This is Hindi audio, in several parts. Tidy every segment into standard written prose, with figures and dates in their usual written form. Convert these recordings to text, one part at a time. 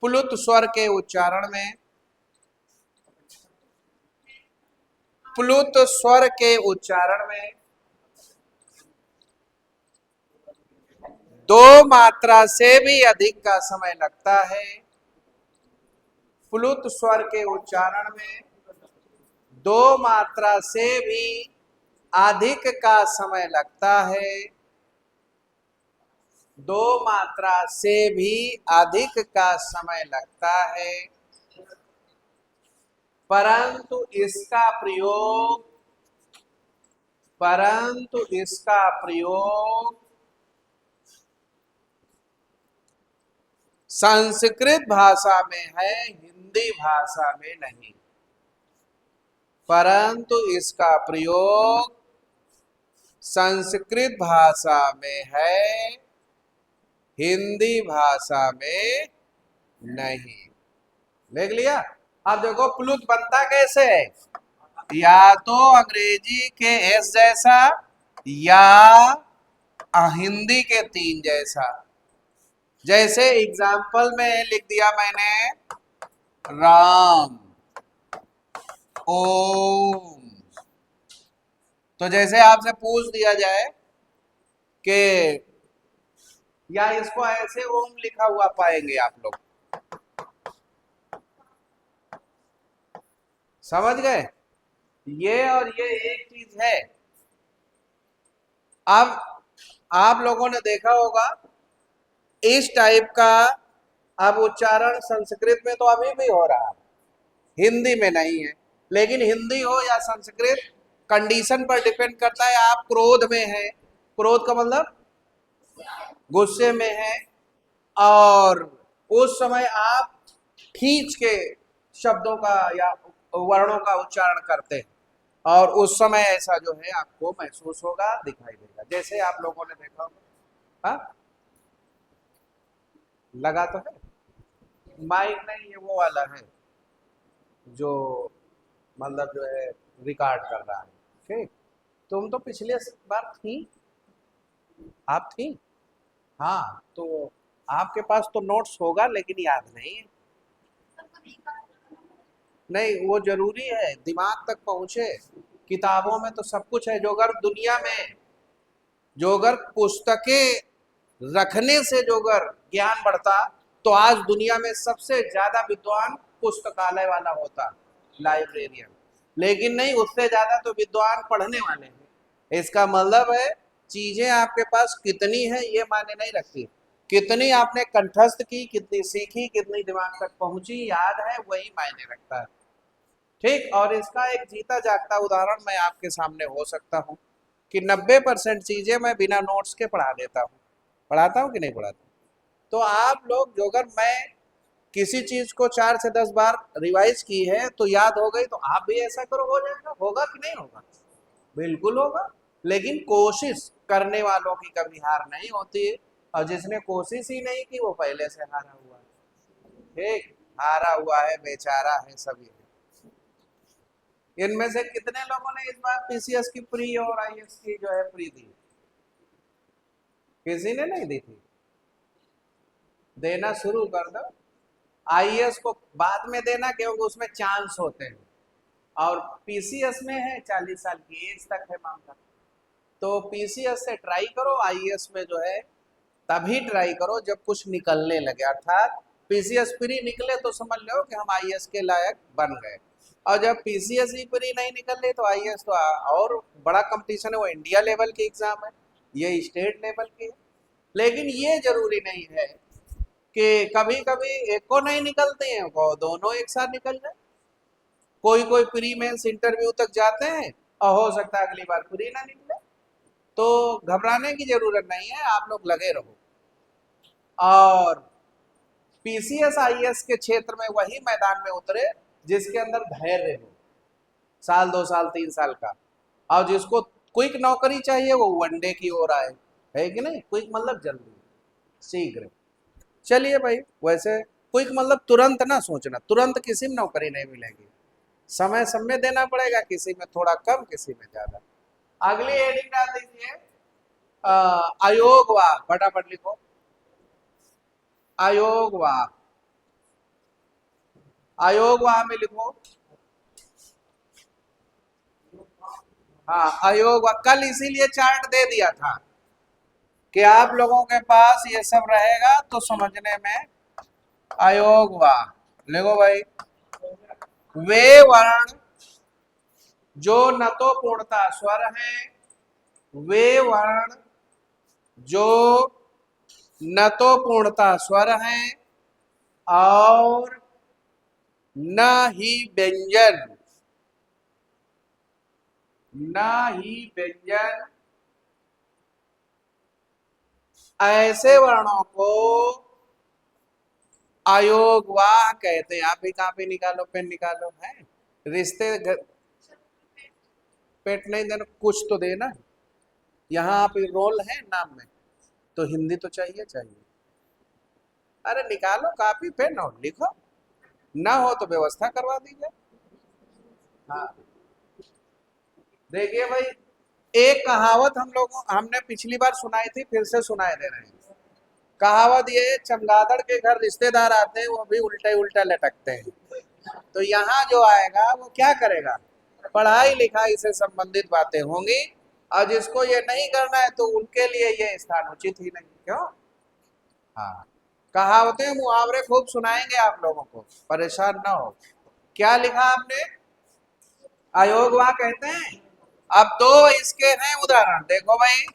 प्लुत स्वर के उच्चारण में, प्लुत स्वर के उच्चारण में दो मात्रा से भी अधिक का समय लगता है। प्लुत स्वर के उच्चारण में दो मात्रा से भी अधिक का समय लगता है। दो मात्रा से भी अधिक का समय लगता है, परंतु इसका प्रयोग संस्कृत भाषा में है, हिंदी भाषा में नहीं। परंतु इसका प्रयोग संस्कृत भाषा में है, हिंदी भाषा में नहीं। देख लिया। अब देखो प्लुत बनता कैसे है, या तो अंग्रेजी के एस जैसा या हिंदी के तीन जैसा। जैसे एग्जाम्पल में लिख दिया मैंने राम, ओम। तो जैसे आपसे पूछ दिया जाए कि या इसको ऐसे ओम लिखा हुआ पाएंगे आप लोग, समझ गए? ये और ये एक चीज है। अब आप लोगों ने देखा होगा इस टाइप का अब उच्चारण संस्कृत में तो अभी भी हो रहा है, हिंदी में नहीं है। लेकिन हिंदी हो या संस्कृत, कंडीशन पर डिपेंड करता है। आप क्रोध में है, क्रोध का मतलब गुस्से में है, और उस समय आप खींच के शब्दों का या वर्णों का उच्चारण करते हैं, और उस समय ऐसा जो है आपको महसूस होगा, दिखाई देगा। जैसे आप लोगों ने देखा होगा। हाँ, लगा तो है माइक नहीं, ये वो वाला है जो मतलब जो है रिकॉर्ड कर रहा है। ठीक, तुम तो पिछले बार थी, आप थी। हाँ, तो आपके पास तो नोट्स होगा लेकिन याद नहीं है। नहीं, वो जरूरी है दिमाग तक पहुंचे। किताबों में तो सब कुछ है। जो अगर दुनिया में, जो अगर पुस्तकें रखने से जो अगर ज्ञान बढ़ता, तो आज दुनिया में सबसे ज्यादा विद्वान पुस्तकालय वाला होता, लाइब्रेरियन। लेकिन नहीं, उससे ज्यादा तो विद्वान पढ़ने वाले हैं। इसका मतलब है चीजें आपके पास कितनी है ये मायने नहीं रखती, कितनी आपने कंठस्थ की, कितनी सीखी, कितनी दिमाग तक पहुंची, याद है, वही मायने रखता है। ठीक, और इसका एक जीता जागता उदाहरण मैं आपके सामने हो सकता हूँ कि 90% चीजें मैं बिना नोट्स के पढ़ा देता हूँ। पढ़ाता हूँ कि नहीं पढ़ाता? तो आप लोग जो, अगर मैं किसी चीज को 4 से 10 बार रिवाइज की है तो याद हो गई, तो आप भी ऐसा करो, हो जाएगा। होगा कि नहीं होगा? बिल्कुल होगा। लेकिन कोशिश करने वालों की कभी हार नहीं होती है, और जिसने कोशिश ही नहीं की वो पहले से हारा हुआ है। ठीक, हारा हुआ है, बेचारा है सभी। इनमें से कितने लोगों ने इस बार पीसीएस की प्री और आईएएस की जो है प्री दी? किसी ने नहीं दी थी? देना शुरू कर दो। आईएएस को बाद में देना, क्योंकि उसमें चांस होते हैं, और पीसीएस में है 40 साल की एज तक है मामला। तो पीसीएस से ट्राई करो, आईएएस में जो है तभी ट्राई करो जब कुछ निकलने लगे। अर्थात पीसीएस प्री निकले तो समझ लो कि हम आईएएस के लायक बन गए, और जब पीसीएस ही प्री नहीं निकल रही तो आईएएस तो और बड़ा कंपटीशन है, वो इंडिया लेवल की एग्जाम है, ये स्टेट लेवल की है। लेकिन ये जरूरी नहीं है कि कभी कभी एक को नहीं निकलते हैं, वो दोनों एक साथ निकल जाए। कोई कोई प्री मेंस इंटरव्यू तक जाते हैं, और हो सकता है अगली बार प्री ना निकले। तो घबराने की जरूरत नहीं है, आप लोग लगे रहो। और पीसीएस आईएएस के क्षेत्र में वही मैदान में उतरे जिसके अंदर धैर्य हो, साल 2 साल 3 साल का। और जिसको क्विक नौकरी चाहिए वो वनडे की ओर आए, है कि नहीं? क्विक मतलब जल्दी, शीघ्र। चलिए भाई, वैसे क्विक मतलब तुरंत ना सोचना, तुरंत किसी में नौकरी नहीं मिलेगी। समय समय देना पड़ेगा, किसी में थोड़ा कम, किसी में ज्यादा। अगली हेडिंग डाल दीजिए अयोगवाद, फटाफट लिखो। अयोगवाद। अयोग वहां में लिखो। हाँ, अयोग कल इसीलिए चार्ट दे दिया था कि आप लोगों के पास ये सब रहेगा तो समझने में अयोग वाह। लिखो भाई, वे वर्ण जो न तो पूर्णता स्वर हैं, वे वर्ण जो न तो पूर्णता स्वर हैं और न ही व्यंजन, न ही व्यंजन, ऐसे वर्णों को अयोगवाह कहते हैं। आप भी कॉपी निकालो, पेन निकालो। है रिश्ते पेट नहीं देना, कुछ तो देना। यहाँ आप रोल है नाम में, तो हिंदी तो चाहिए चाहिए। अरे निकालो कॉपी पेन और लिखो, ना हो तो व्यवस्था करवा दीजिए। हाँ, देखिए भाई, एक कहावत हमने पिछली बार सुनाई थी, फिर से सुनाए दे रहे हैं। कहावत ये, चमगादड़ के घर रिश्तेदार आते हैं, वो भी उल्टा उल्टा लटकते हैं। तो यहाँ जो आएगा वो क्या करेगा, पढ़ाई लिखाई से संबंधित बातें होंगी, और जिसको ये नहीं करना है तो उनके लिए ये स्थान उचित ही नहीं। क्यों? हाँ, कहावतें मुहावरे खूब सुनाएंगे आप लोगों को, परेशान ना हो। क्या लिखा आपने? अयोग वहां कहते हैं। अब दो इसके हैं उदाहरण, देखो भाई,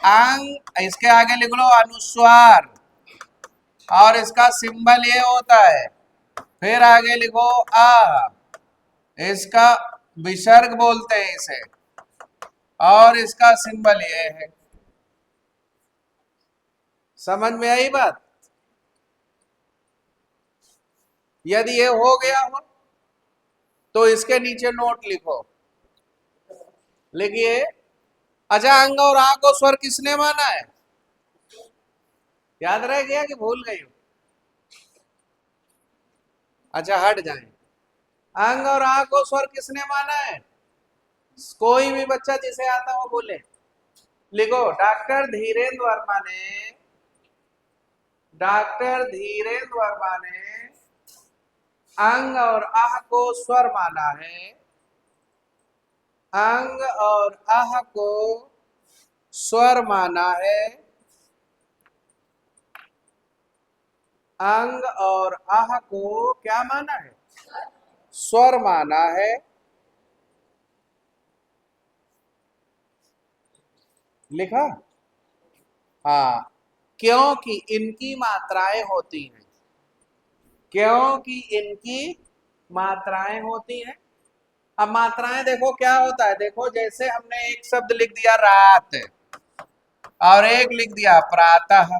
अंग, इसके आगे लिख लो अनुस्वार, और इसका सिंबल ये होता है। फिर आगे लिखो आ, इसका विसर्ग बोलते हैं इसे, और इसका सिंबल ये है। समझ में आई बात? यदि ये हो गया हो तो इसके नीचे नोट लिखो। लिखिए, अच्छा, अंग और आ को स्वर किसने माना है? याद रह गया कि भूल गई? अच्छा, हट जाए। अंग और आ को स्वर किसने माना है? कोई भी बच्चा जिसे आता हो बोले। लिखो, डॉक्टर धीरेन्द्र वर्मा ने अंग और आह को स्वर माना है। अंग और आह को स्वर माना है। अंग और आह को क्या माना है? स्वर माना है। लिखा? हाँ, क्योंकि इनकी मात्राएं होती हैं, क्योंकि इनकी मात्राएं होती हैं। अब मात्राएं देखो क्या होता है, देखो जैसे हमने एक शब्द लिख दिया रात, और एक लिख दिया प्रातः।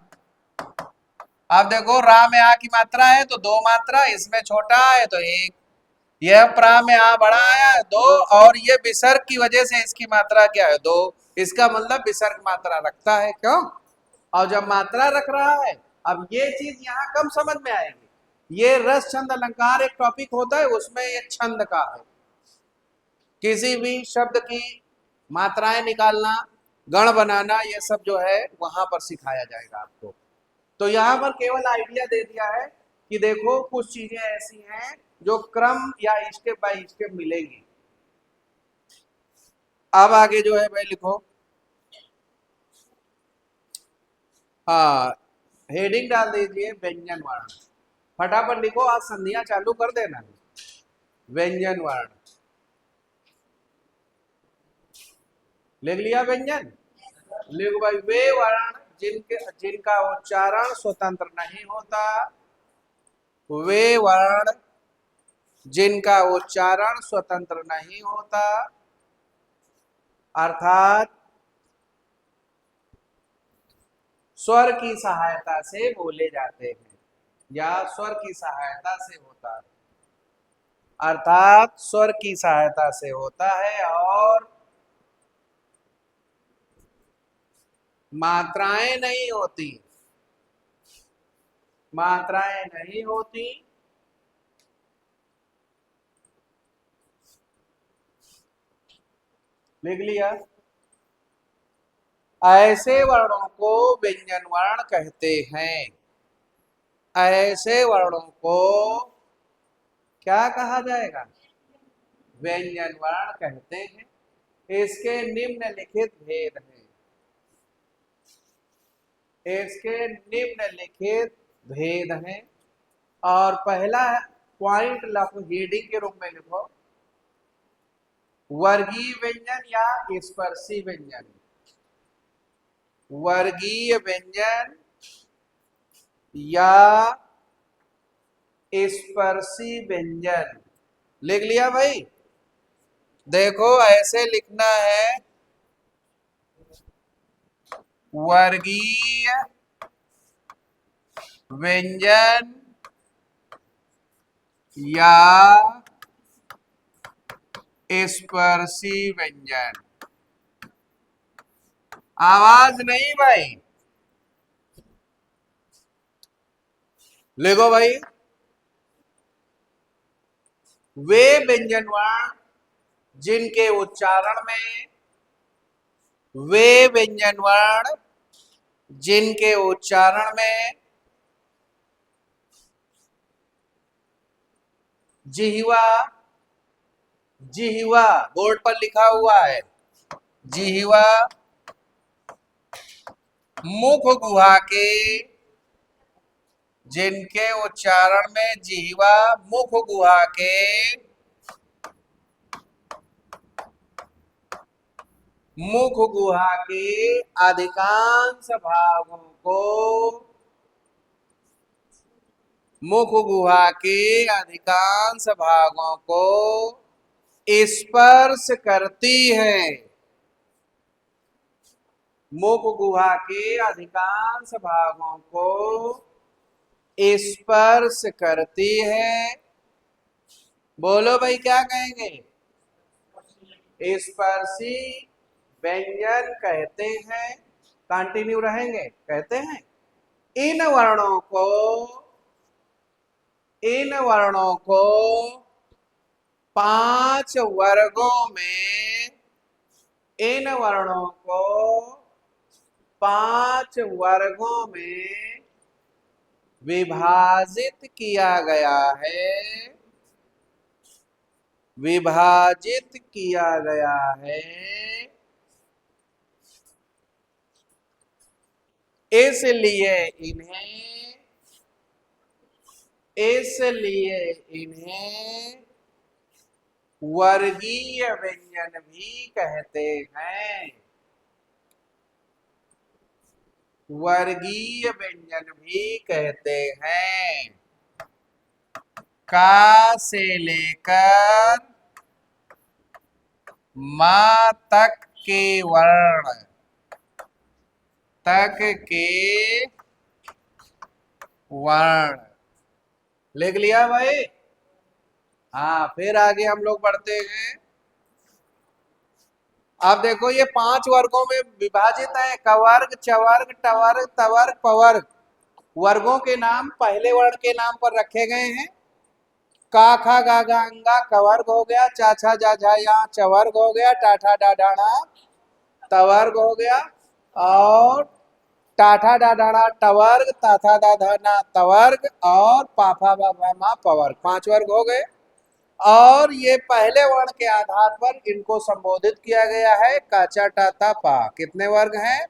अब देखो, रा में आ की मात्रा है तो दो मात्रा, इसमें छोटा है तो एक, यह प्रा में आ बड़ा आया है दो, और ये विसर्ग की वजह से इसकी मात्रा क्या है? दो। इसका मतलब विसर्ग मात्रा रखता है। क्यों? और जब मात्रा रख रहा है, अब ये चीज यहाँ कम समझ में आएगी। ये रस छंद अलंकार एक टॉपिक होता है, उसमें ये छंद का है। किसी भी शब्द की मात्राएं निकालना, गण बनाना, ये सब जो है वहां पर सिखाया जाएगा आपको। तो यहाँ पर केवल आइडिया दे दिया है कि देखो कुछ चीजें ऐसी हैं जो क्रम या स्टेप बाय स्टेप मिलेंगी। अब आगे जो है भाई लिखो, हाँ, हेडिंग डाल दीजिए व्यंजन वर्ण। फटाफट लिखो, आज संधियां चालू कर देना। व्यंजन वर्ण लिख लिया? व्यंजन लिख भाई, वे वर्ण जिनका उच्चारण स्वतंत्र नहीं होता, वे वर्ण जिनका उच्चारण स्वतंत्र नहीं होता, अर्थात स्वर की सहायता से बोले जाते हैं, या स्वर की सहायता से होता है, अर्थात स्वर की सहायता से होता है, और मात्राएं नहीं होती, मात्राएं नहीं होती। लिख लिया? ऐसे वर्णों को व्यंजन वर्ण कहते हैं। ऐसे वर्णों को क्या कहा जाएगा? व्यंजन वर्ण कहते हैं। इसके निम्नलिखित भेद हैं। इसके निम्नलिखित भेद हैं। और पहला पॉइंट हेडिंग के रूप में लिखो, वर्गीय व्यंजन या स्पर्शी व्यंजन। वर्गीय व्यंजन या स्पर्शी व्यंजन। लिख लिया भाई? देखो ऐसे लिखना है, वर्गीय व्यंजन या स्पर्शी व्यंजन। आवाज नहीं भाई, लिखो भाई। वे व्यंजन वर्ण जिनके उच्चारण में, वे व्यंजन वर्ण जिनके उच्चारण में जिह्वा, जिह्वा बोर्ड पर लिखा हुआ है, जिह्वा मुख गुहा के, जिनके उच्चारण में जिह्वा मुख गुहा के मुख गुहा के अधिकांश भागों को, मुख गुहा के अधिकांश भागों को स्पर्श करती है। मुख गुहा के अधिकांश भागों को स्पर्श करती है। बोलो भाई क्या कहेंगे? स्पर्शी व्यंजन कहते हैं। कंटिन्यू रहेंगे, कहते हैं इन वर्णों को, इन वर्णों को 5 वर्गों में, इन वर्णों को 5 वर्गों में विभाजित किया गया है, विभाजित किया गया है। इसलिए इन्हें, इसलिए इन्हें वर्गीय व्यंजन भी कहते हैं, वर्गीय व्यंजन भी कहते हैं। का से लेकर मां तक के वर्ण, तक के वर्ण। लिख लिया भाई? हाँ, फिर आगे हम लोग बढ़ते हैं। अब देखो ये 5 वर्गों में विभाजित है, कवर्ग, चवर्ग, टवर्ग, तवर्ग, पवर्ग। वर्गों के नाम पहले वर्ण के नाम पर रखे गए हैं। का खा गा गा अंगा कवर्ग हो गया, चा छा जा झा या चवर्ग हो गया, टाठा डाढ़ा तवर्ग हो गया, और टाठा डाढ़ा टवर्ग, ताथा दाधा तवर्ग, और पाफा बाबा मा पवर्ग। 5 वर्ग हो गए। और ये पहले वर्ण के आधार पर इनको संबोधित किया गया है, काचा टाता पा। कितने वर्ग हैं?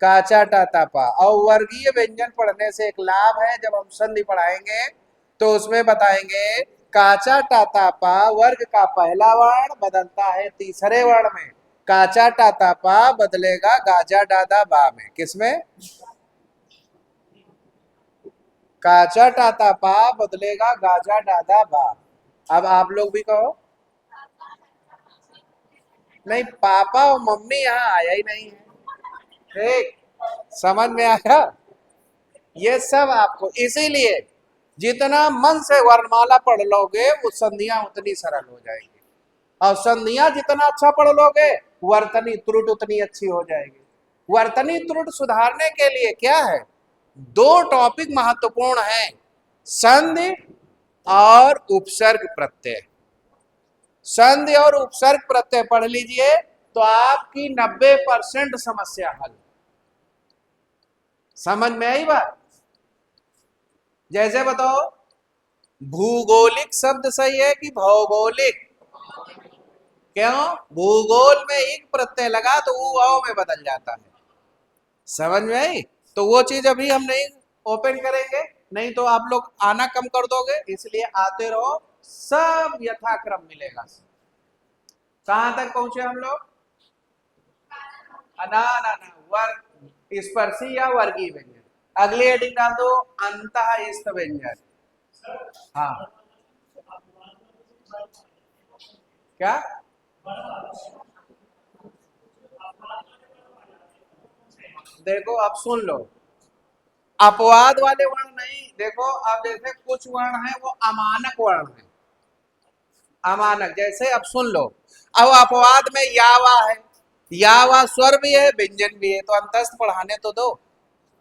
काचा टाता पा। और वर्गीय व्यंजन पढ़ने से एक लाभ है, जब हम संधि पढ़ाएंगे तो उसमें बताएंगे काचा टाता पा वर्ग का पहला वर्ण बदलता है तीसरे वर्ण में। काचा टाता पा बदलेगा गाजा डादा बा में। किसमें? काचा टाता पा बदलेगा गाजा डादा बा। अब आप लोग भी कहो। नहीं, पापा और मम्मी यहाँ आया ही नहीं है। ठीक, समझ में आया? ये सब आपको, इसीलिए जितना मन से वर्णमाला पढ़ लोगे वो संधियां उतनी सरल हो जाएगी, और संधियां जितना अच्छा पढ़ लोगे वर्तनी त्रुट उतनी अच्छी हो जाएगी। वर्तनी त्रुट सुधारने के लिए क्या है? 2 टॉपिक महत्वपूर्ण हैं, संधि और उपसर्ग प्रत्यय। संधि और उपसर्ग प्रत्यय पढ़ लीजिए तो आपकी 90% समस्या हल। समझ में आई बात? जैसे बताओ, भूगोलिक शब्द सही है कि भौगोलिक? क्यों? भूगोल में एक प्रत्यय लगा तो ऊ औ में बदल जाता है। समझ में आई? तो वो चीज अभी हम नहीं ओपन करेंगे, नहीं तो आप लोग आना कम कर दोगे, इसलिए आते रहो, सब यथाक्रम मिलेगा। कहां तक पहुंचे हम लोग? ना ना ना, वर्ग स्पर्शी या वर्गीय व्यंजन। अगली हेडिंग डाल दो, अंतःस्थ व्यंजन। हाँ, क्या? देखो अब सुन लो, अपवाद वाले वर्ण नहीं। देखो अब जैसे कुछ वर्ण है वो अमानक वर्ण है, अमानक। जैसे अब सुन लो, अब अपवाद में यावा है, यावा स्वर भी है व्यंजन भी है, तो अंतस्थ पढ़ाने तो दो।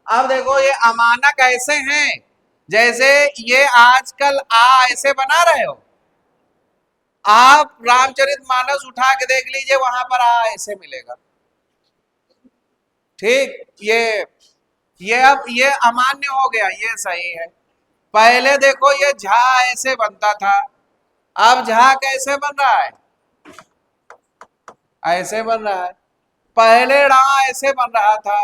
अब देखो ये अमानक ऐसे हैं, जैसे ये आजकल आ ऐसे बना रहे हो, आप रामचरितमानस उठा के देख लीजिए, वहां पर आ ऐसे मिलेगा। ठीक, ये अब ये अमान्य हो गया, ये सही है। पहले देखो ये झा ऐसे बनता था, अब झा कैसे बन रहा है? ऐसे बन रहा है। पहले ड़ा ऐसे बन रहा था,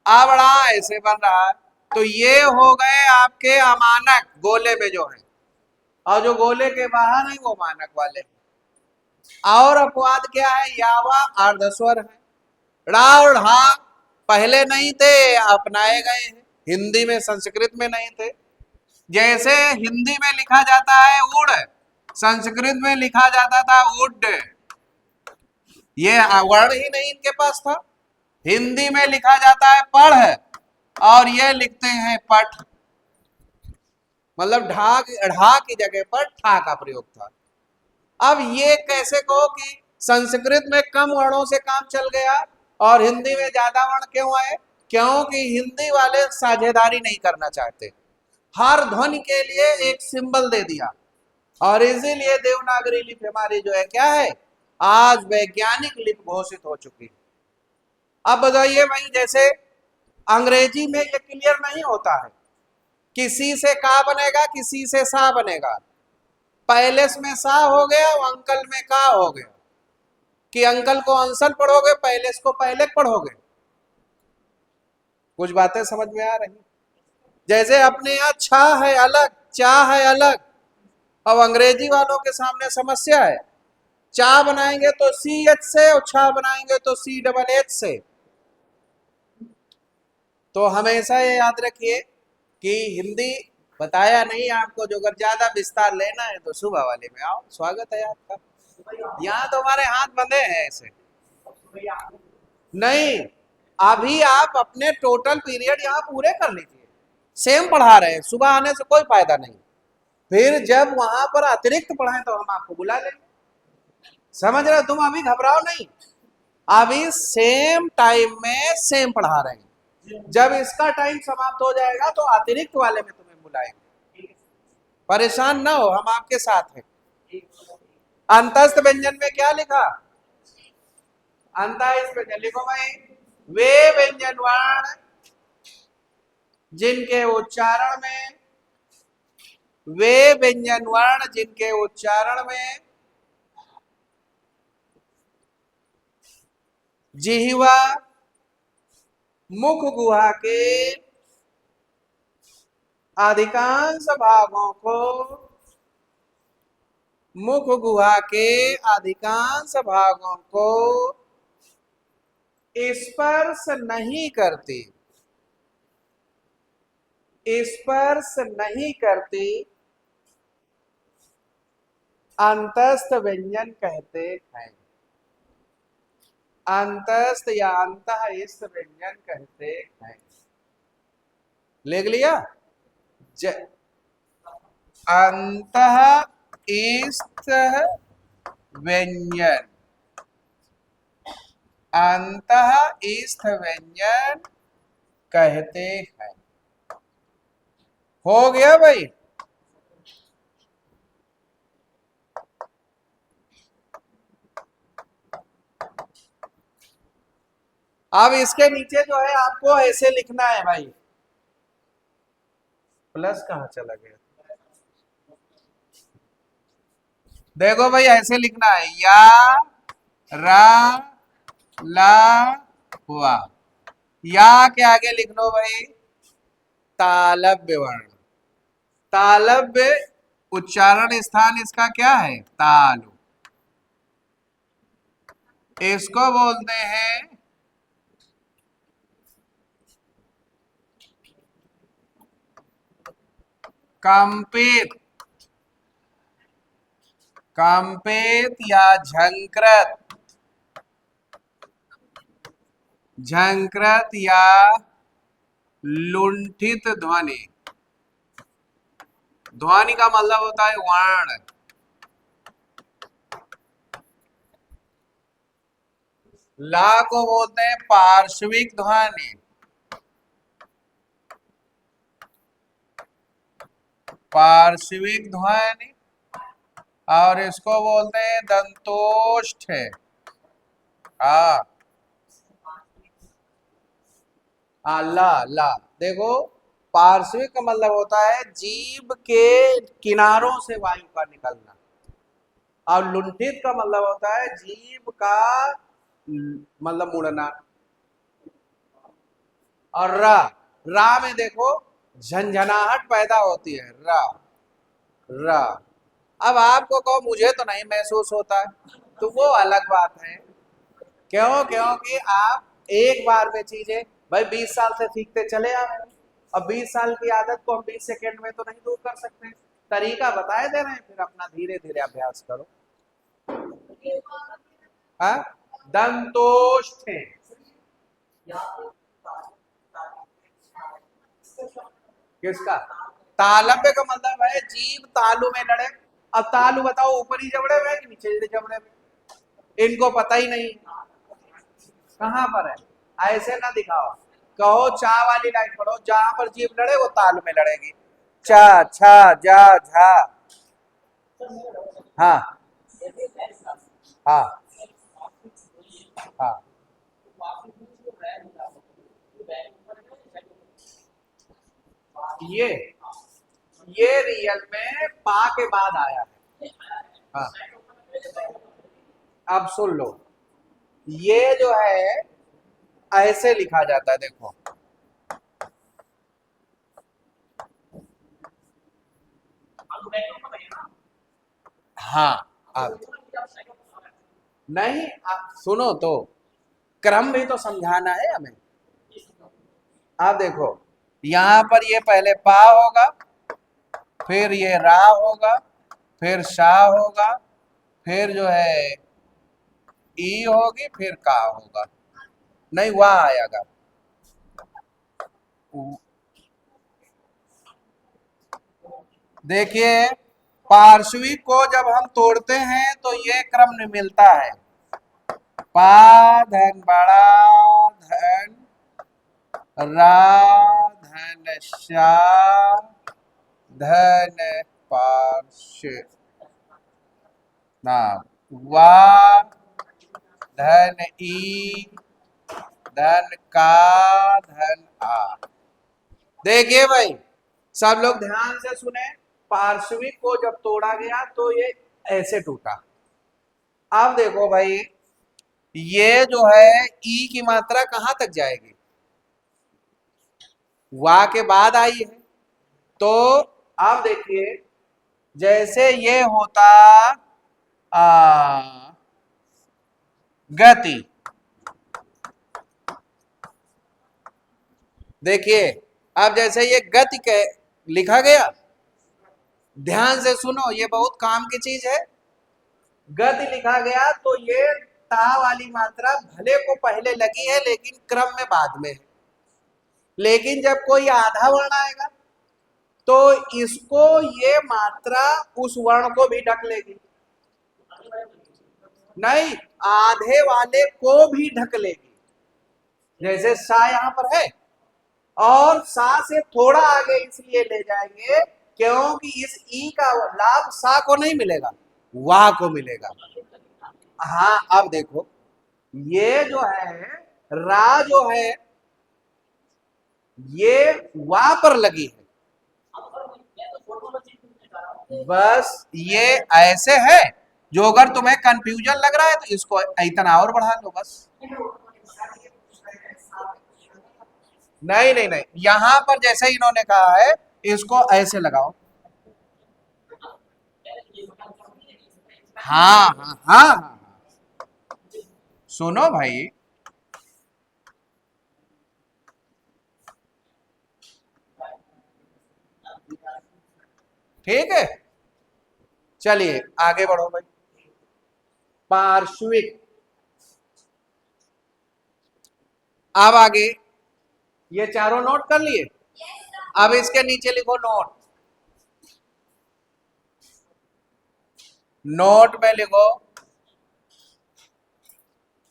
अब ड़ा ऐसे बन रहा है। तो ये हो गए आपके अमानक गोले में जो है, और जो गोले के बाहर है वो मानक वाले। और अपवाद क्या है? यावा अर्धस्वर है। ड़ा और ढा पहले नहीं थे, अपनाए गए हैं, हिंदी में संस्कृत में नहीं थे। जैसे हिंदी में लिखा जाता है उड़, संस्कृत में लिखा जाता था उड, ये वर्ण ही नहीं इनके पास था। हिंदी में लिखा जाता है पढ़, और ये लिखते हैं पठ, मतलब ढा ढा की जगह पर ठा का प्रयोग था। अब ये कैसे कहो कि संस्कृत में कम वर्णों से काम चल गया और हिंदी में ज्यादा वर्ण क्यों आए? क्योंकि हिंदी वाले साझेदारी नहीं करना चाहते, हर ध्वनि के लिए एक सिंबल दे दिया, और इसीलिए देवनागरी लिपि हमारी जो है क्या है, आज वैज्ञानिक लिपि घोषित हो चुकी है। अब बताइए भाई, जैसे अंग्रेजी में ये क्लियर नहीं होता है, किसी से का बनेगा, किसी से सा बनेगा। पैलेस में सा हो गया, अंकल में का हो गया, कि अंकल को अंसल पढ़ोगे, पैलेस को पहले पढ़ोगे। कुछ बातें समझ में आ रही? जैसे अपने यहाँ छा है अलग, चा है अलग, अब अंग्रेजी वालों के सामने समस्या है, चा बनाएंगे तो सी एच से और छा बनाएंगे तो सी डबल एच से। तो हमेशा ये याद रखिए कि हिंदी बताया नहीं आपको, जो अगर ज्यादा विस्तार लेना है तो सुबह वाले में आओ, स्वागत है आपका। यहाँ तो हमारे हाथ बंधे हैं ऐसे नहीं। अभी आप अपने टोटल पीरियड यहाँ पूरे कर लीजिए, सेम पढ़ा रहे हैं, सुबह आने से कोई फायदा नहीं। फिर जब वहां पर अतिरिक्त पढ़ाएं तो हम आपको बुला लेंगे। समझ रहे हो? तुम अभी घबराओ नहीं, अभी सेम टाइम में सेम पढ़ा रहे हैं। जब इसका टाइम समाप्त हो जाएगा तो अतिरिक्त वाले में तुम्हें बुलाएंगे, परेशान ना हो, हम आपके साथ हैं। अंतस्थ व्यंजन में क्या लिखा? अंतस्थ व्यंजन लिखो भाई, वे व्यंजन वर्ण जिनके उच्चारण में, वे व्यंजन वर्ण जिनके उच्चारण में जिह्वा मुख गुहा के अधिकांश भागों को, मुख गुहा के अधिकांश भागों को स्पर्श नहीं करती, स्पर्श नहीं करती, अंतस्थ व्यंजन कहते हैं। अंतस्थ या अंतःस्थ व्यंजन कहते हैं। लिख लिया? अंतःस्थ व्यंजन, अंतःस्थ व्यंजन कहते हैं। हो गया भाई? अब इसके नीचे जो है आपको ऐसे लिखना है भाई, प्लस कहाँ चला गया? देखो भाई ऐसे लिखना है, या रा ला हुआ, या के आगे लिख लो भाई तालव्य वर्ण। तालव्य उच्चारण स्थान इसका क्या है? तालु। इसको बोलते हैं कंपित, कंपित या झंकृत, झंकृत या लुंठित ध्वनि। ध्वनि का मतलब होता है वर्ण। ला को बोलते हैं पार्श्विक ध्वनि, पार्श्विक ध्वनि, और इसको बोलते हैं दंतोष्ठ। हाँ, ला ला। देखो पार्श्विक का मतलब होता है जीभ के किनारों से वायु का निकलना, और लुंठित का मतलब होता है जीभ का मतलब मुड़ना। और रा, रा में देखो झंझनाहट पैदा होती है, रा रा। अब आपको कहो मुझे तो नहीं महसूस होता है, तो वो अलग बात है। क्यों? क्योंकि आप एक बार में चीजें भाई 20 साल से सीखते चले आ रहे हैं। अब 20 साल की आदत को हम 20 सेकेंड में तो नहीं दूर कर सकते। तरीका बताए दे रहे हैं, फिर अपना धीरे धीरे अभ्यास करो। हाँ, दंतोष्ठ। किसका? तालव्य का मतलब है जीभ तालु में लड़े। अब तालु बताओ ऊपरी जबड़े में कि नीचे जबड़े में? इनको पता ही नहीं कहाँ पर है। ऐसे ना दिखाओ, कहो चा वाली लाइन पढ़ो, जहां पर जीभ लड़े वो ताल में लड़ेगी। चा छा जा झा। हाँ हाँ हाँ। ये ये रियल में पा के बाद आया है। हाँ, अब सुन लो, ये जो है ऐसे लिखा जाता है, देखो हाँ। अब नहीं, आप सुनो तो, क्रम भी तो समझाना है हमें। आप देखो यहां पर ये पहले पा होगा, फिर ये रा होगा, फिर शा होगा, फिर जो है ई होगी, फिर का होगा, नहीं वाह आएगा। देखिए पार्श्वी को जब हम तोड़ते हैं तो ये क्रम मिलता है, पा धन बड़ा धन रा धन शा धन पार्श्व नाम वा धन ई धन का धन आ। देखिए भाई सब लोग ध्यान से सुने, पार्श्विक को जब तोड़ा गया तो ये ऐसे टूटा। अब देखो भाई ये जो है ई की मात्रा कहां तक जाएगी? वा के बाद आई है। तो अब देखिए जैसे ये होता गति, देखिए अब जैसे ये गति के लिखा गया, ध्यान से सुनो ये बहुत काम की चीज है। गति लिखा गया तो ये ता वाली मात्रा भले को पहले लगी है लेकिन क्रम में बाद में है। लेकिन जब कोई आधा वर्ण आएगा तो इसको ये मात्रा उस वर्ण को भी ढक लेगी। नहीं, आधे वाले को भी ढक लेगी। जैसे सा यहां पर है, और सा से थोड़ा आगे इसलिए ले जाएंगे क्योंकि इस ई का लाभ सा को नहीं मिलेगा, वाह को मिलेगा। हाँ, अब देखो ये जो है रा जो है ये वा पर लगी है, बस ये ऐसे है, जो अगर तुम्हें कंफ्यूजन लग रहा है तो इसको इतना और बढ़ा लो बस। नहीं नहीं नहीं, यहां पर जैसे इन्होंने कहा है इसको ऐसे लगाओ। हाँ हाँ हाँ हाँ। सुनो भाई, ठीक है, चलिए आगे बढ़ो भाई। पार्श्विक, अब आगे ये चारों नोट कर लिए। अब इसके नीचे लिखो नोट। नोट में लिखो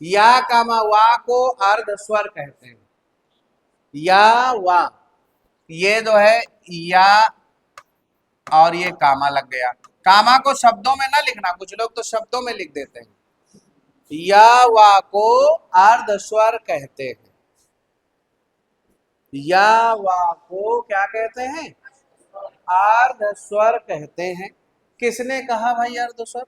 या कामा वा को अर्ध स्वर कहते हैं। या वा, ये जो है या, और ये कामा लग गया। कामा को शब्दों में ना लिखना, कुछ लोग तो शब्दों में लिख देते हैं। या वा को अर्ध स्वर कहते हैं। या वा को क्या कहते हैं? अर्ध स्वर कहते हैं। किसने कहा भाई अर्ध स्वर?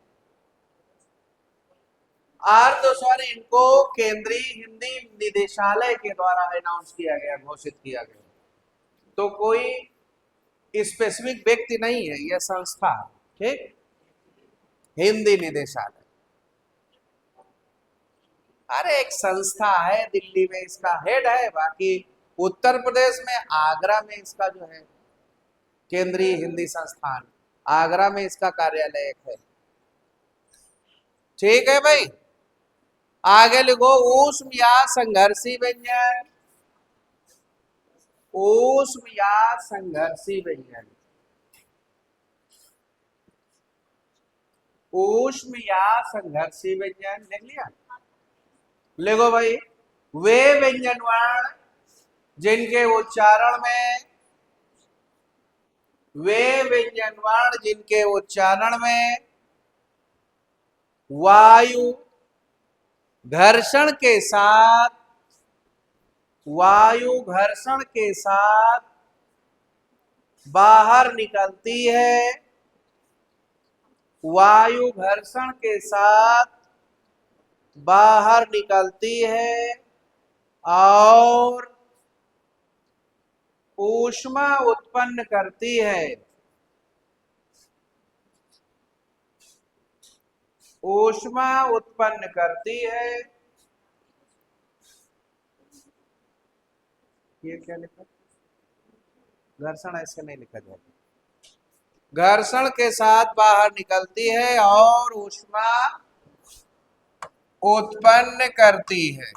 अर्ध स्वर इनको केंद्रीय हिंदी निदेशालय के द्वारा अनाउंस किया गया, घोषित किया गया। तो कोई स्पेसिफिक व्यक्ति नहीं है, यह संस्था है। ठीक, हिंदी निदेशालय, अरे एक संस्था है, दिल्ली में इसका हेड है, बाकी उत्तर प्रदेश में आगरा में इसका जो है केंद्रीय हिंदी संस्थान, आगरा में इसका कार्यालय एक है। ठीक है भाई, आगे लिखो ऊष्म या संघर्षी व्यंजन। ऊष्म या संघर्षी व्यंजन। ऊष्म या संघर्षी व्यंजन लिख लिया। लिखो भाई, वे व्यंजन वर्ण जिनके उच्चारण में, वे व्यंजन वर्ण जिनके उच्चारण में वायु घर्षण के साथ, वायु घर्षण के साथ बाहर निकलती है, वायु घर्षण के साथ बाहर निकलती है और ऊष्मा उत्पन्न करती है। ऊष्मा उत्पन्न करती है। ये क्या लिखा? घर्षण ऐसे नहीं लिखा जाता। घर्षण के साथ बाहर निकलती है और ऊष्मा उत्पन्न करती है।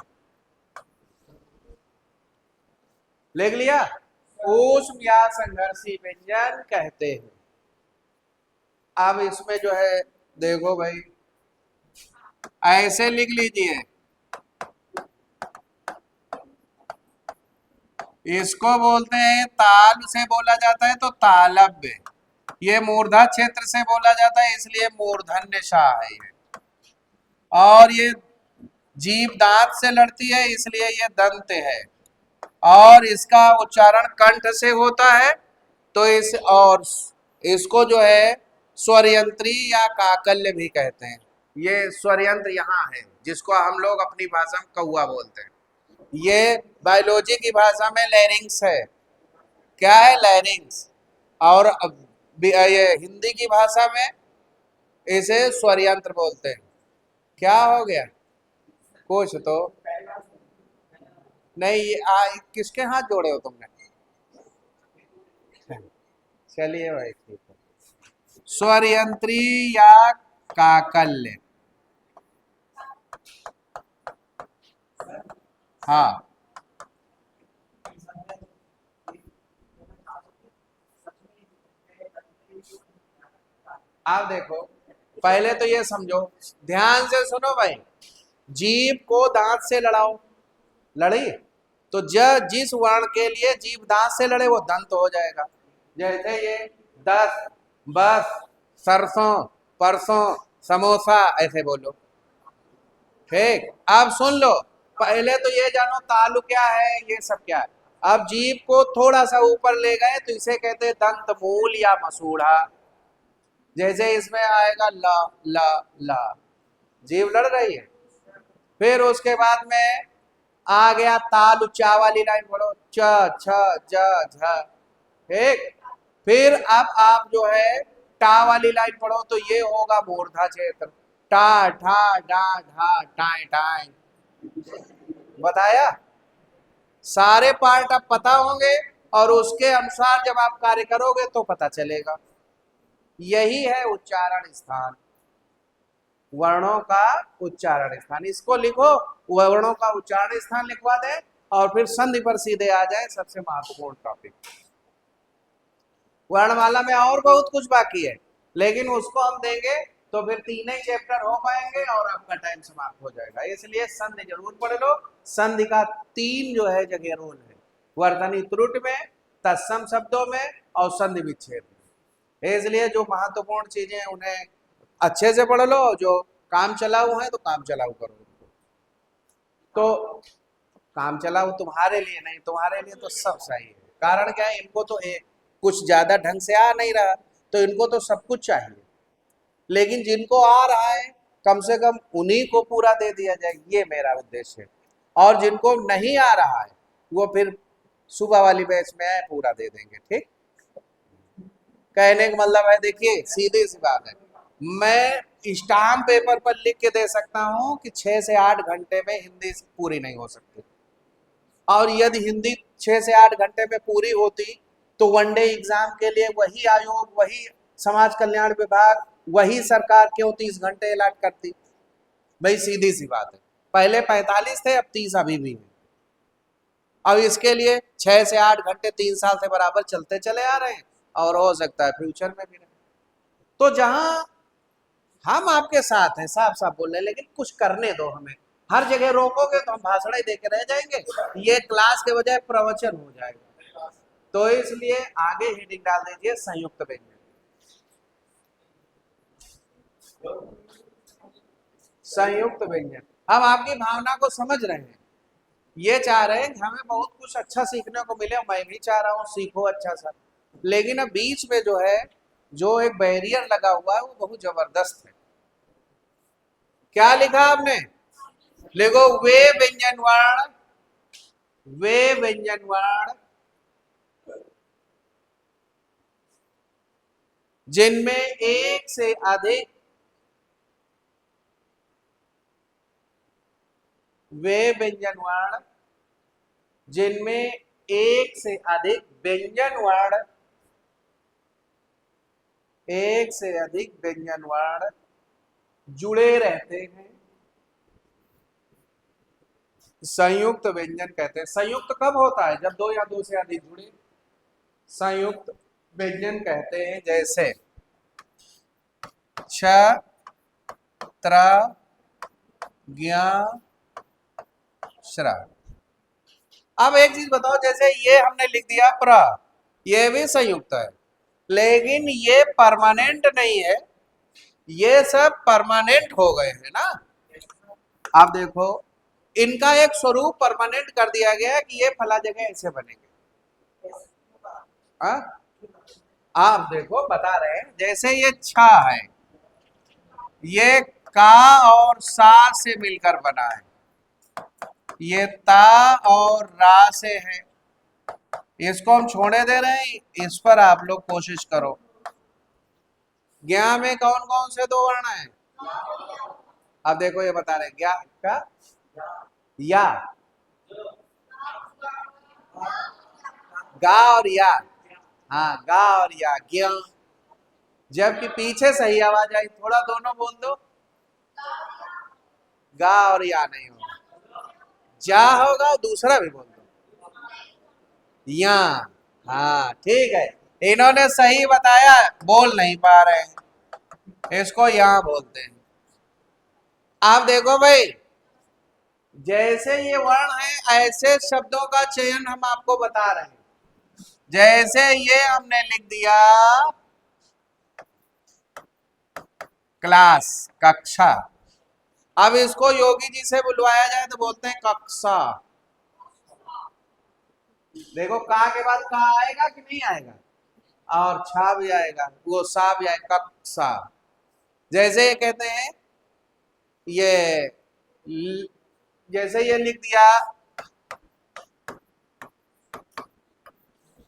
लिख लिया? ऊष्म या संघर्षी व्यंजन कहते हैं। अब इसमें जो है देखो भाई, ऐसे लिख लीजिए, इसको बोलते हैं, ताल से बोला जाता है तो तालव्य, ये मूर्धा क्षेत्र से बोला जाता है इसलिए मूर्धन्य शाह है ये, और ये जीभ दांत से लड़ती है इसलिए ये दंत है, और इसका उच्चारण कंठ से होता है तो इस, और इसको जो है स्वरयंत्री या काकल्य भी कहते हैं। ये स्वरयंत्र यहाँ है जिसको हम लोग अपनी भाषा में कौआ बोलते हैं। ये बायोलॉजी की भाषा में लैरिंग्स है। क्या है? लैरिंग्स। और ये हिंदी की भाषा में इसे स्वरयंत्र बोलते हैं। क्या हो गया? कुछ तो नहीं। किसके हाथ जोड़े हो तुमने? चलिए भाई ठीक है। स्वरयंत्री या काकल्य, हाँ। आप देखो, पहले तो ये समझो, ध्यान से सुनो भाई, जीभ को दांत से लड़ाओ, लड़ी तो जिस वर्ण के लिए जीभ दांत से लड़े वो दंत हो जाएगा। जैसे ये 10, बस, सरसों, परसों, समोसा, ऐसे बोलो। ठीक, अब सुन लो, पहले तो ये जानो तालु क्या है, ये सब क्या है। अब जीभ को थोड़ा सा ऊपर ले गए तो इसे कहते हैं दंत मूल या मसूड़ा। जैसे इसमें आएगा ला ला ला, जीभ लड़ रही है। फिर उसके बाद में आ गया ताल, चा वाली लाइन पढ़ो, च छ ज झ, ठीक। फिर अब आप जो है टा वाली लाइन पढ़ो, तो ये होगा मूर्धा क्षेत्र, टा ठा डा ढा टाए टाए। बताया, सारे पार्ट अब पता होंगे और उसके अनुसार जब आप कार्य करोगे तो पता चलेगा। यही है उच्चारण स्थान, वर्णों का उच्चारण स्थान। इसको लिखो, वर्णों का उच्चारण स्थान लिखवा दें और फिर संधि पर सीधे आ जाए, सबसे महत्वपूर्ण टॉपिक। वर्णमाला में और बहुत कुछ बाकी है, लेकिन उसको हम देंगे तो फिर तीन ही चैप्टर हो पाएंगे और आपका टाइम समाप्त हो जाएगा। इसलिए संधि जरूर पढ़ लो। संधि का तीन जो है जगह रोल है, वर्तनी त्रुटि में, तत्सम शब्दों में और संधि विच्छेद में। इसलिए जो महत्वपूर्ण चीजें हैं उन्हें अच्छे से पढ़ लो, जो काम चलाऊ है तो काम चलाऊ करो। तो काम चलाऊ तुम्हारे लिए नहीं, तुम्हारे लिए तो सब सही है। कारण क्या है, इनको तो कुछ ज्यादा ढंग से आ नहीं रहा, तो इनको तो सब कुछ चाहिए। लेकिन जिनको आ रहा है कम से कम उन्हीं को पूरा दे दिया जाए, ये मेरा उद्देश्य है। और जिनको नहीं आ रहा है वो फिर सुबह वाली बैच में आए, पूरा दे देंगे, ठीक। कहने का मतलब है, देखिए सीधी सी बात है, मैं स्टाम्प पेपर पर लिख के दे सकता हूं कि 6 से 8 घंटे में हिंदी पूरी नहीं हो सकती। और यदि हिंदी 6 से 8 घंटे में पूरी होती तो वनडे एग्जाम के लिए वही आयोग, वही समाज कल्याण विभाग, वही सरकार क्यों 30 घंटे अलॉट करती। भाई सीधी सी बात है, पहले 45 थे, अब 30 अभी भी है। अब इसके लिए 6 से 8 घंटे 3 साल से बराबर चलते चले आ रहे हैं और हो सकता है फ्यूचर में भी रहे। तो जहां हम आपके साथ हैं, साफ साफ बोल रहे हैं, लेकिन कुछ करने दो हमें। हर जगह रोकोगे तो हम भाषण ही देके रह जाएंगे, ये क्लास के बजाय प्रवचन हो जाएगा। तो इसलिए आगे हेडिंग डाल दीजिए संयुक्त व्यंजन। संयुक्त व्यंजन, हम आपकी भावना को समझ रहे हैं, ये चाह रहे हैं कि हमें बहुत कुछ अच्छा सीखने को मिले, मैं भी चाह रहा हूँ सीखो अच्छा सा। लेकिन अब बीच में जो है, जो एक बैरियर लगा हुआ है वो बहुत जबरदस्त है। क्या लिखा आपने, लिखो वे व्यंजन वर्ण, वे व्यंजन वर्ण जिनमें एक से अधिक, वे व्यंजन वर्ण जिनमें एक से अधिक व्यंजन वर्ण, एक से अधिक व्यंजन वर्ण जुड़े रहते हैं, संयुक्त व्यंजन कहते हैं। संयुक्त कब होता है, जब दो या दो से अधिक जुड़े, संयुक्त व्यंजन कहते हैं। जैसे छ, त्र, ज्ञ, श्र। अब एक चीज बताओ, जैसे ये हमने लिख दिया प्र, ये भी संयुक्त है, लेकिन ये परमानेंट नहीं है, ये सब परमानेंट हो गए हैं ना। आप देखो, इनका एक स्वरूप परमानेंट कर दिया गया है कि ये फला जगह ऐसे बनेंगे। आप देखो बता रहे हैं, जैसे ये छा है, ये का और सा से मिलकर बना है, ये ता और रा से है। इसको हम छोड़े दे रहे हैं, इस पर आप लोग कोशिश करो। ज्ञा में कौन कौन से दो वर्ण है, अब देखो ये बता रहे ज्ञा का या, गा और या, हाँ गा और या, ज्ञ। जबकि पीछे सही आवाज आई, थोड़ा दोनों बोल दो, गा और या नहीं होगा, जा होगा, दूसरा भी बोल दो, या। हाँ ठीक है, इन्होंने सही बताया, बोल नहीं पा रहे हैं, इसको यहां बोलते हैं। आप देखो भाई, जैसे ये वर्ण है ऐसे शब्दों का चयन हम आपको बता रहे हैं। जैसे ये हमने लिख दिया क्लास, कक्षा, अब इसको योगी जी से बुलवाया जाए तो बोलते हैं कक्षा। देखो का के बाद का आएगा कि नहीं आएगा, और छा भी आएगा, वो सा भी आएगा, कक्षा। जैसे ये कहते हैं, ये जैसे ये लिख दिया,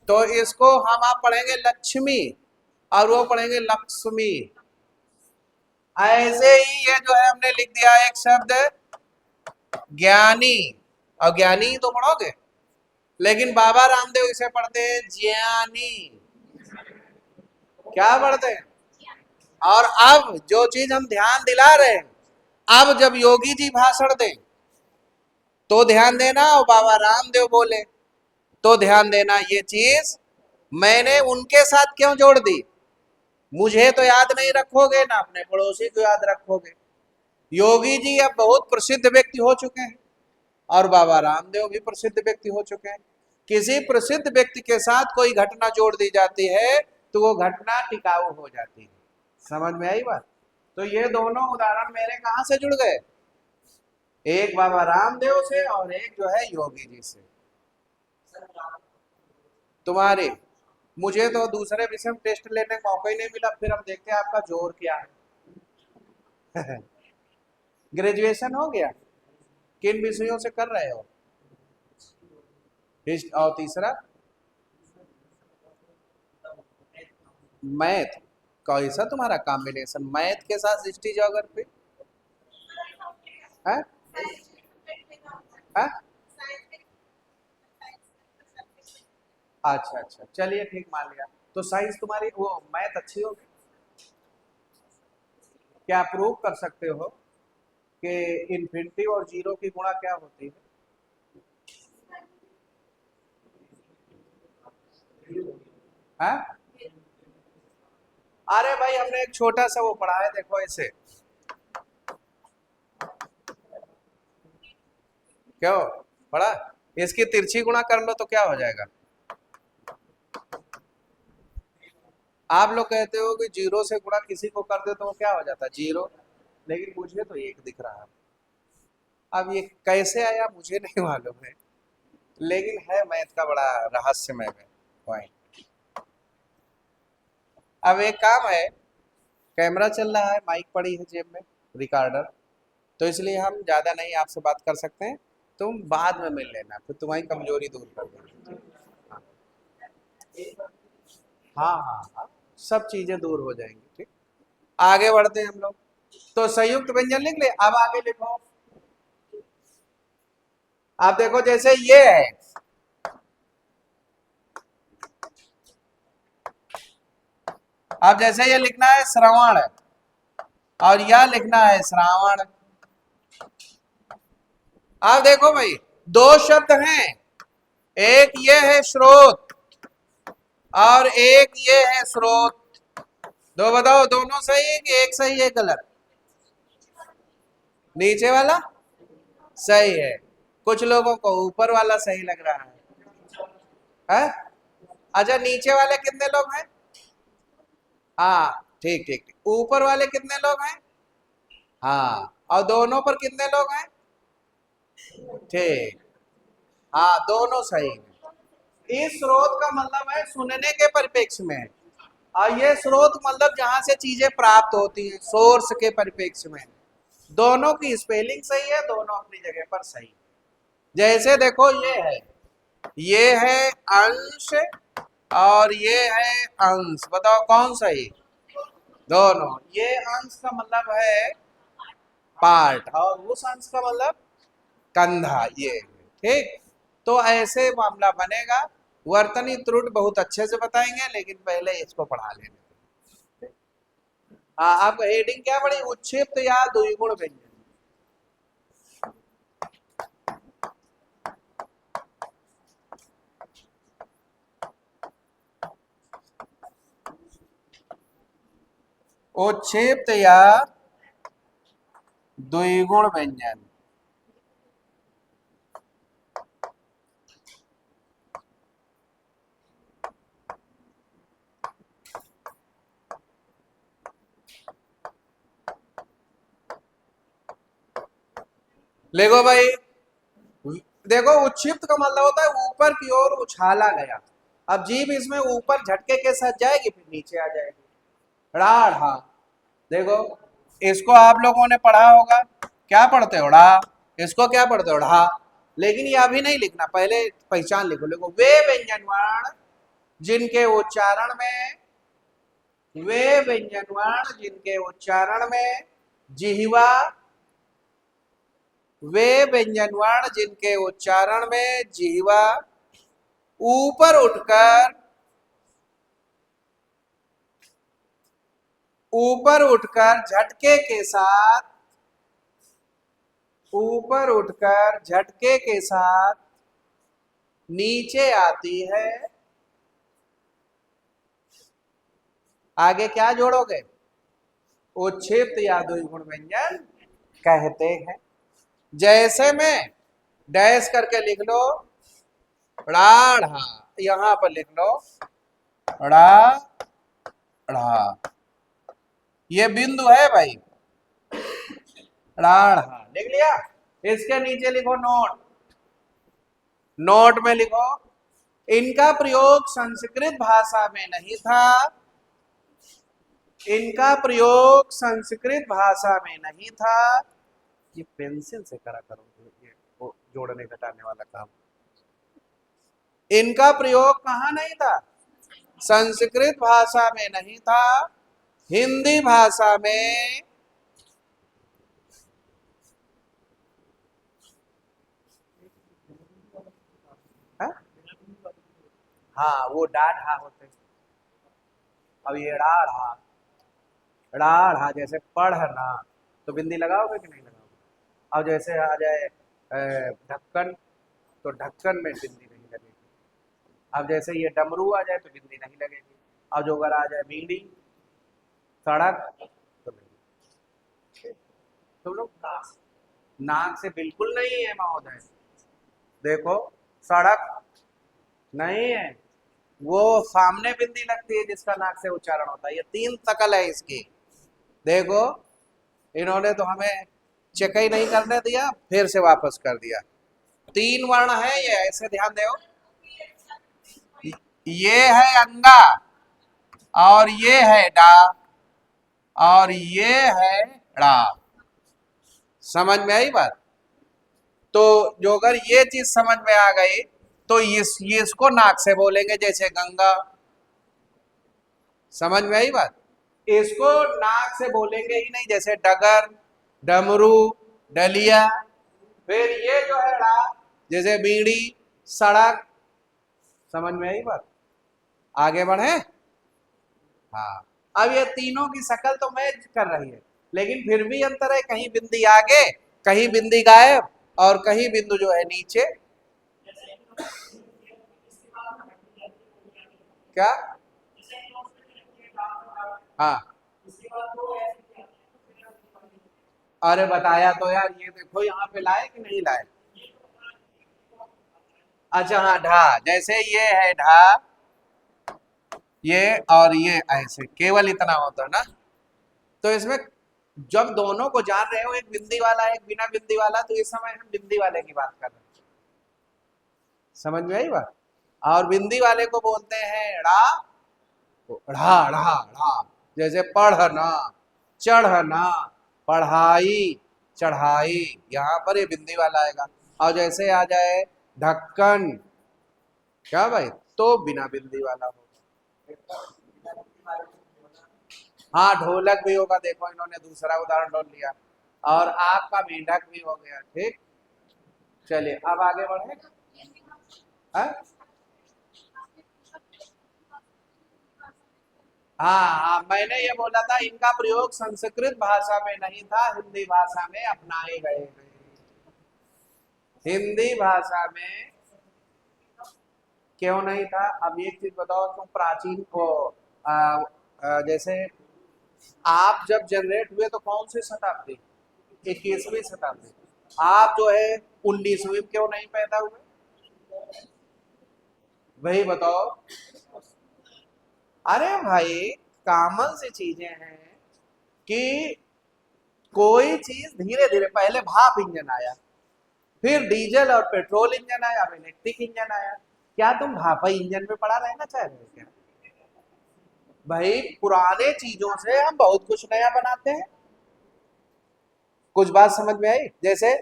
तो इसको हम आप पढ़ेंगे लक्ष्मी और वो पढ़ेंगे लक्ष्मी। ऐसे ही ये जो है हमने लिख दिया एक शब्द ज्ञानी, और ज्ञानी ही तो पढ़ोगे, लेकिन बाबा रामदेव इसे पढ़ते हैं ज्ञानी। क्या पढ़ते हैं? और अब जो चीज हम ध्यान दिला रहे हैं, अब जब योगी जी भाषण दें तो ध्यान देना, और बाबा रामदेव बोले तो ध्यान देना। ये चीज मैंने उनके साथ क्यों जोड़ दी? मुझे तो याद नहीं रखोगे ना अपने पड़ोसी को याद रखोगे। योगी जी अब बहुत प्रसिद्ध व्यक्ति हो चुके हैं और बाबा रामदेव भी प्रसिद्ध व्यक्ति हो चुके हैं। किसी प्रसिद्ध व्यक्ति के साथ कोई घटना जोड़ दी जाती है तो वो घटना टिकाऊ हो जाती है। समझ में आई बात? तो ये दोनों उदाहरण मेरे कहां से जुड़ गए? एक बाबा रामदेव से और एक जो है योगी जी से। तुम्हारे मुझे तो दूसरे विषय में टेस्ट लेने का मौका ही नहीं मिला, फिर हम देखते हैं आपका जोर क्या है। ग्रेजुएशन हो गया? किन विषयों से कर रहे हो? और तीसरा मैथ। कैसा तुम्हारा कॉम्बिनेशन, मैथ के साथ हिस्ट्री ज्योग्राफी है? है? अच्छा अच्छा, चलिए ठीक, मान लिया। तो साइंस तुम्हारी, वो मैथ अच्छी होगी। क्या प्रूव कर सकते हो कि इन्फिनिटी और जीरो की गुणा क्या होती है? है? अरे भाई हमने एक छोटा सा वो पढ़ा है, देखो ऐसे। क्यों पढ़ा? इसकी तिरछी गुणा कर लो तो क्या हो जाएगा? आप लोग कहते हो कि जीरो से गुणा किसी को कर दे तो वो क्या हो जाता है? जीरो। लेकिन मुझे तो एक दिख रहा है। अब ये कैसे आया मुझे नहीं मालूम है, लेकिन है मैथ का बड़ा रहस्यमय पॉइंट। अब एक काम है, कैमरा चल रहा है, माइक पड़ी है जेब में, रिकॉर्डर, तो इसलिए हम ज़्यादा नहीं आपसे बात कर सकते हैं। तुम बाद में मिल लेना, फिर तुम्हारी कमजोरी दूर कर देंगे। हाँ हाँ हाँ, सब चीजें दूर हो जाएंगी। ठीक, आगे बढ़ते हैं हम लोग। तो संयुक्त व्यंजन लिख ले, अब आगे लिखो। आप देखो जैसे ये है, अब जैसे ये लिखना है श्रवण और यह लिखना है श्रावण। आप देखो भाई, दो शब्द हैं, एक ये है स्रोत और एक ये है स्रोत। दो बताओ, दोनों सही है कि एक सही है गलत? नीचे वाला सही है, कुछ लोगों को ऊपर वाला सही लग रहा है? अच्छा, नीचे वाले कितने लोग हैं? हाँ ठीक ठीक ठीक, ऊपर वाले कितने लोग हैं? हाँ, और दोनों पर कितने लोग हैं? ठीक, हाँ दोनों सही है। इस स्रोत का मतलब है सुनने के परिप्रेक्ष्य में, और ये स्रोत मतलब जहां से चीजें प्राप्त होती हैं, सोर्स के परिप्रेक्ष्य में। दोनों की स्पेलिंग सही है, दोनों अपनी जगह पर सही। जैसे देखो ये है अंश और ये है अंश, बताओ कौन सही? दोनों। ये अंश का मतलब है पार्ट और उस अंश का मतलब कंधा, ये ठीक। तो ऐसे मामला बनेगा। वर्तनी त्रुटि बहुत अच्छे से बताएंगे, लेकिन पहले इसको पढ़ा लेने। हाँ, आप हेडिंग क्या पढ़ी? उच्छिप्त या द्विगुण व्यंजन। उच्छिप्त या द्विगुण व्यंजन। देखो भाई, देखो उच्छिप्त का मतलब होता है ऊपर की ओर उछाला गया, अब जीभ इसमें ऊपर झटके के साथ जाएगी फिर नीचे आ जाएगी। ड़ा ढा, देखो इसको आप लोगों ने पढ़ा होगा, क्या पढ़ते हो ड़ा, इसको क्या पढ़ते हो ढा, लेकिन ये अभी नहीं लिखना, पहले पहचान लिखो। लिखो वे व्यंजन वर्ण जिनके उच्चारण में, वे व्यंजन वर्ण जिनके उच्चारण में जिह्वा, वे व्यंजन वर्ण जिनके उच्चारण में जिह्वा ऊपर उठकर, ऊपर उठकर झटके के साथ, ऊपर उठकर झटके के साथ नीचे आती है। आगे क्या जोड़ोगे, उच्छिप्त या द्विगुण व्यंजन कहते हैं। जैसे में डैश करके लिख लो ड़ा ढा, यहां पर लिख लो ड़ा ढा, ये बिंदु है भाई, ड़ा ढा लिख लिया। इसके नीचे लिखो नोट, नोट में लिखो इनका प्रयोग संस्कृत भाषा में नहीं था, इनका प्रयोग संस्कृत भाषा में नहीं था। ये पेंसिल से करा करो, ये जोड़ने घटाने वाला काम। इनका प्रयोग कहाँ नहीं था, संस्कृत भाषा में नहीं था, हिंदी भाषा में, हाँ वो डा ढा होते। अब ये ड़ा ढा, ड़ा ढा जैसे पढ़ना तो बिंदी लगाओगे कि नहीं लगाओगे। अब जैसे आ जाए ढक्कन तो ढक्कन में बिंदी नहीं लगेगी। अब जैसे ये डमरू आ जाए तो बिंदी नहीं लगेगी। अब जो अगर आ जाए बीड़ी, सड़क तो नहीं। तुम लोग नाक से बिल्कुल नहीं है महोदय, देखो सड़क नहीं है, वो सामने बिंदी लगती है जिसका नाक से उच्चारण होता है। ये 3 शकल है इसकी, देखो इन्होंने तो हमें चेक ही नहीं करने दिया, फिर से वापस कर दिया। 3 वर्ण है ये, ऐसे ध्यान दो, ये है अंगा और ये है डा और ये है ड़ा। समझ में आई बात। तो जो अगर ये चीज समझ में आ गई तो ये इसको नाक से बोलेंगे, जैसे गंगा। समझ में आई बात। इसको नाक से बोलेंगे ही नहीं, जैसे डगर, डमरू, डलिया। फिर ये जो है ड़ा, जैसे बीड़ी, सड़क। समझ में आई बात। आगे बढ़े। हाँ, अब ये तीनों की शकल तो मैच कर रही है, लेकिन फिर भी अंतर है, कहीं बिंदी आगे, कहीं बिंदी गायब और कहीं बिंदु जो है नीचे। क्या, हाँ अरे बताया तो यार, ये देखो यहाँ पे लाए कि नहीं लाए। अच्छा हाँ ढा, जैसे ये है ढा, ये और ये ऐसे, केवल इतना होता है ना। तो इसमें जब दोनों को जान रहे हो, एक बिंदी वाला एक बिना बिंदी वाला, तो इस समय हम बिंदी वाले की बात कर रहे हैं। समझ में आई बात। और बिंदी वाले को बोलते हैं ड़ा, ढ़ा ढ़ा ढ़ा, जैसे पढ़ना, चढ़ना, पढ़ाई, चढ़ाई, यहाँ पर ये बिंदी वाला आएगा। और जैसे आ जाए ढक्कन, क्या भाई, तो बिना बिंदी वाला होगा। हाँ ढोलक भी होगा, देखो इन्होंने दूसरा उदाहरण ढोल लिया। और आपका मेंढक भी हो गया। ठीक, चलिए अब आगे बढ़े। हाँ, मैंने ये बोला था इनका प्रयोग संस्कृत भाषा में नहीं था, हिंदी भाषा में अपनाए गए हैं। हिंदी भाषा में क्यों नहीं था। अब एक चीज बताओ, तुम प्राचीन को जैसे आप जब जनरेट हुए तो कौन सी शताब्दी, 21वीं शताब्दी। आप जो है 19वीं क्यों नहीं पैदा हुए, वही बताओ। अरे भाई कॉमन सी चीजें हैं कि कोई चीज धीरे धीरे, पहले भाप इंजन आया, फिर डीजल और पेट्रोल इंजन आया, अब इलेक्ट्रिक इंजन आया। क्या तुम भापा इंजन में पड़ा रहना चाह रहे हो क्या? भाई पुराने चीजों से हम बहुत कुछ नया बनाते हैं। कुछ बात समझ में आई? जैसे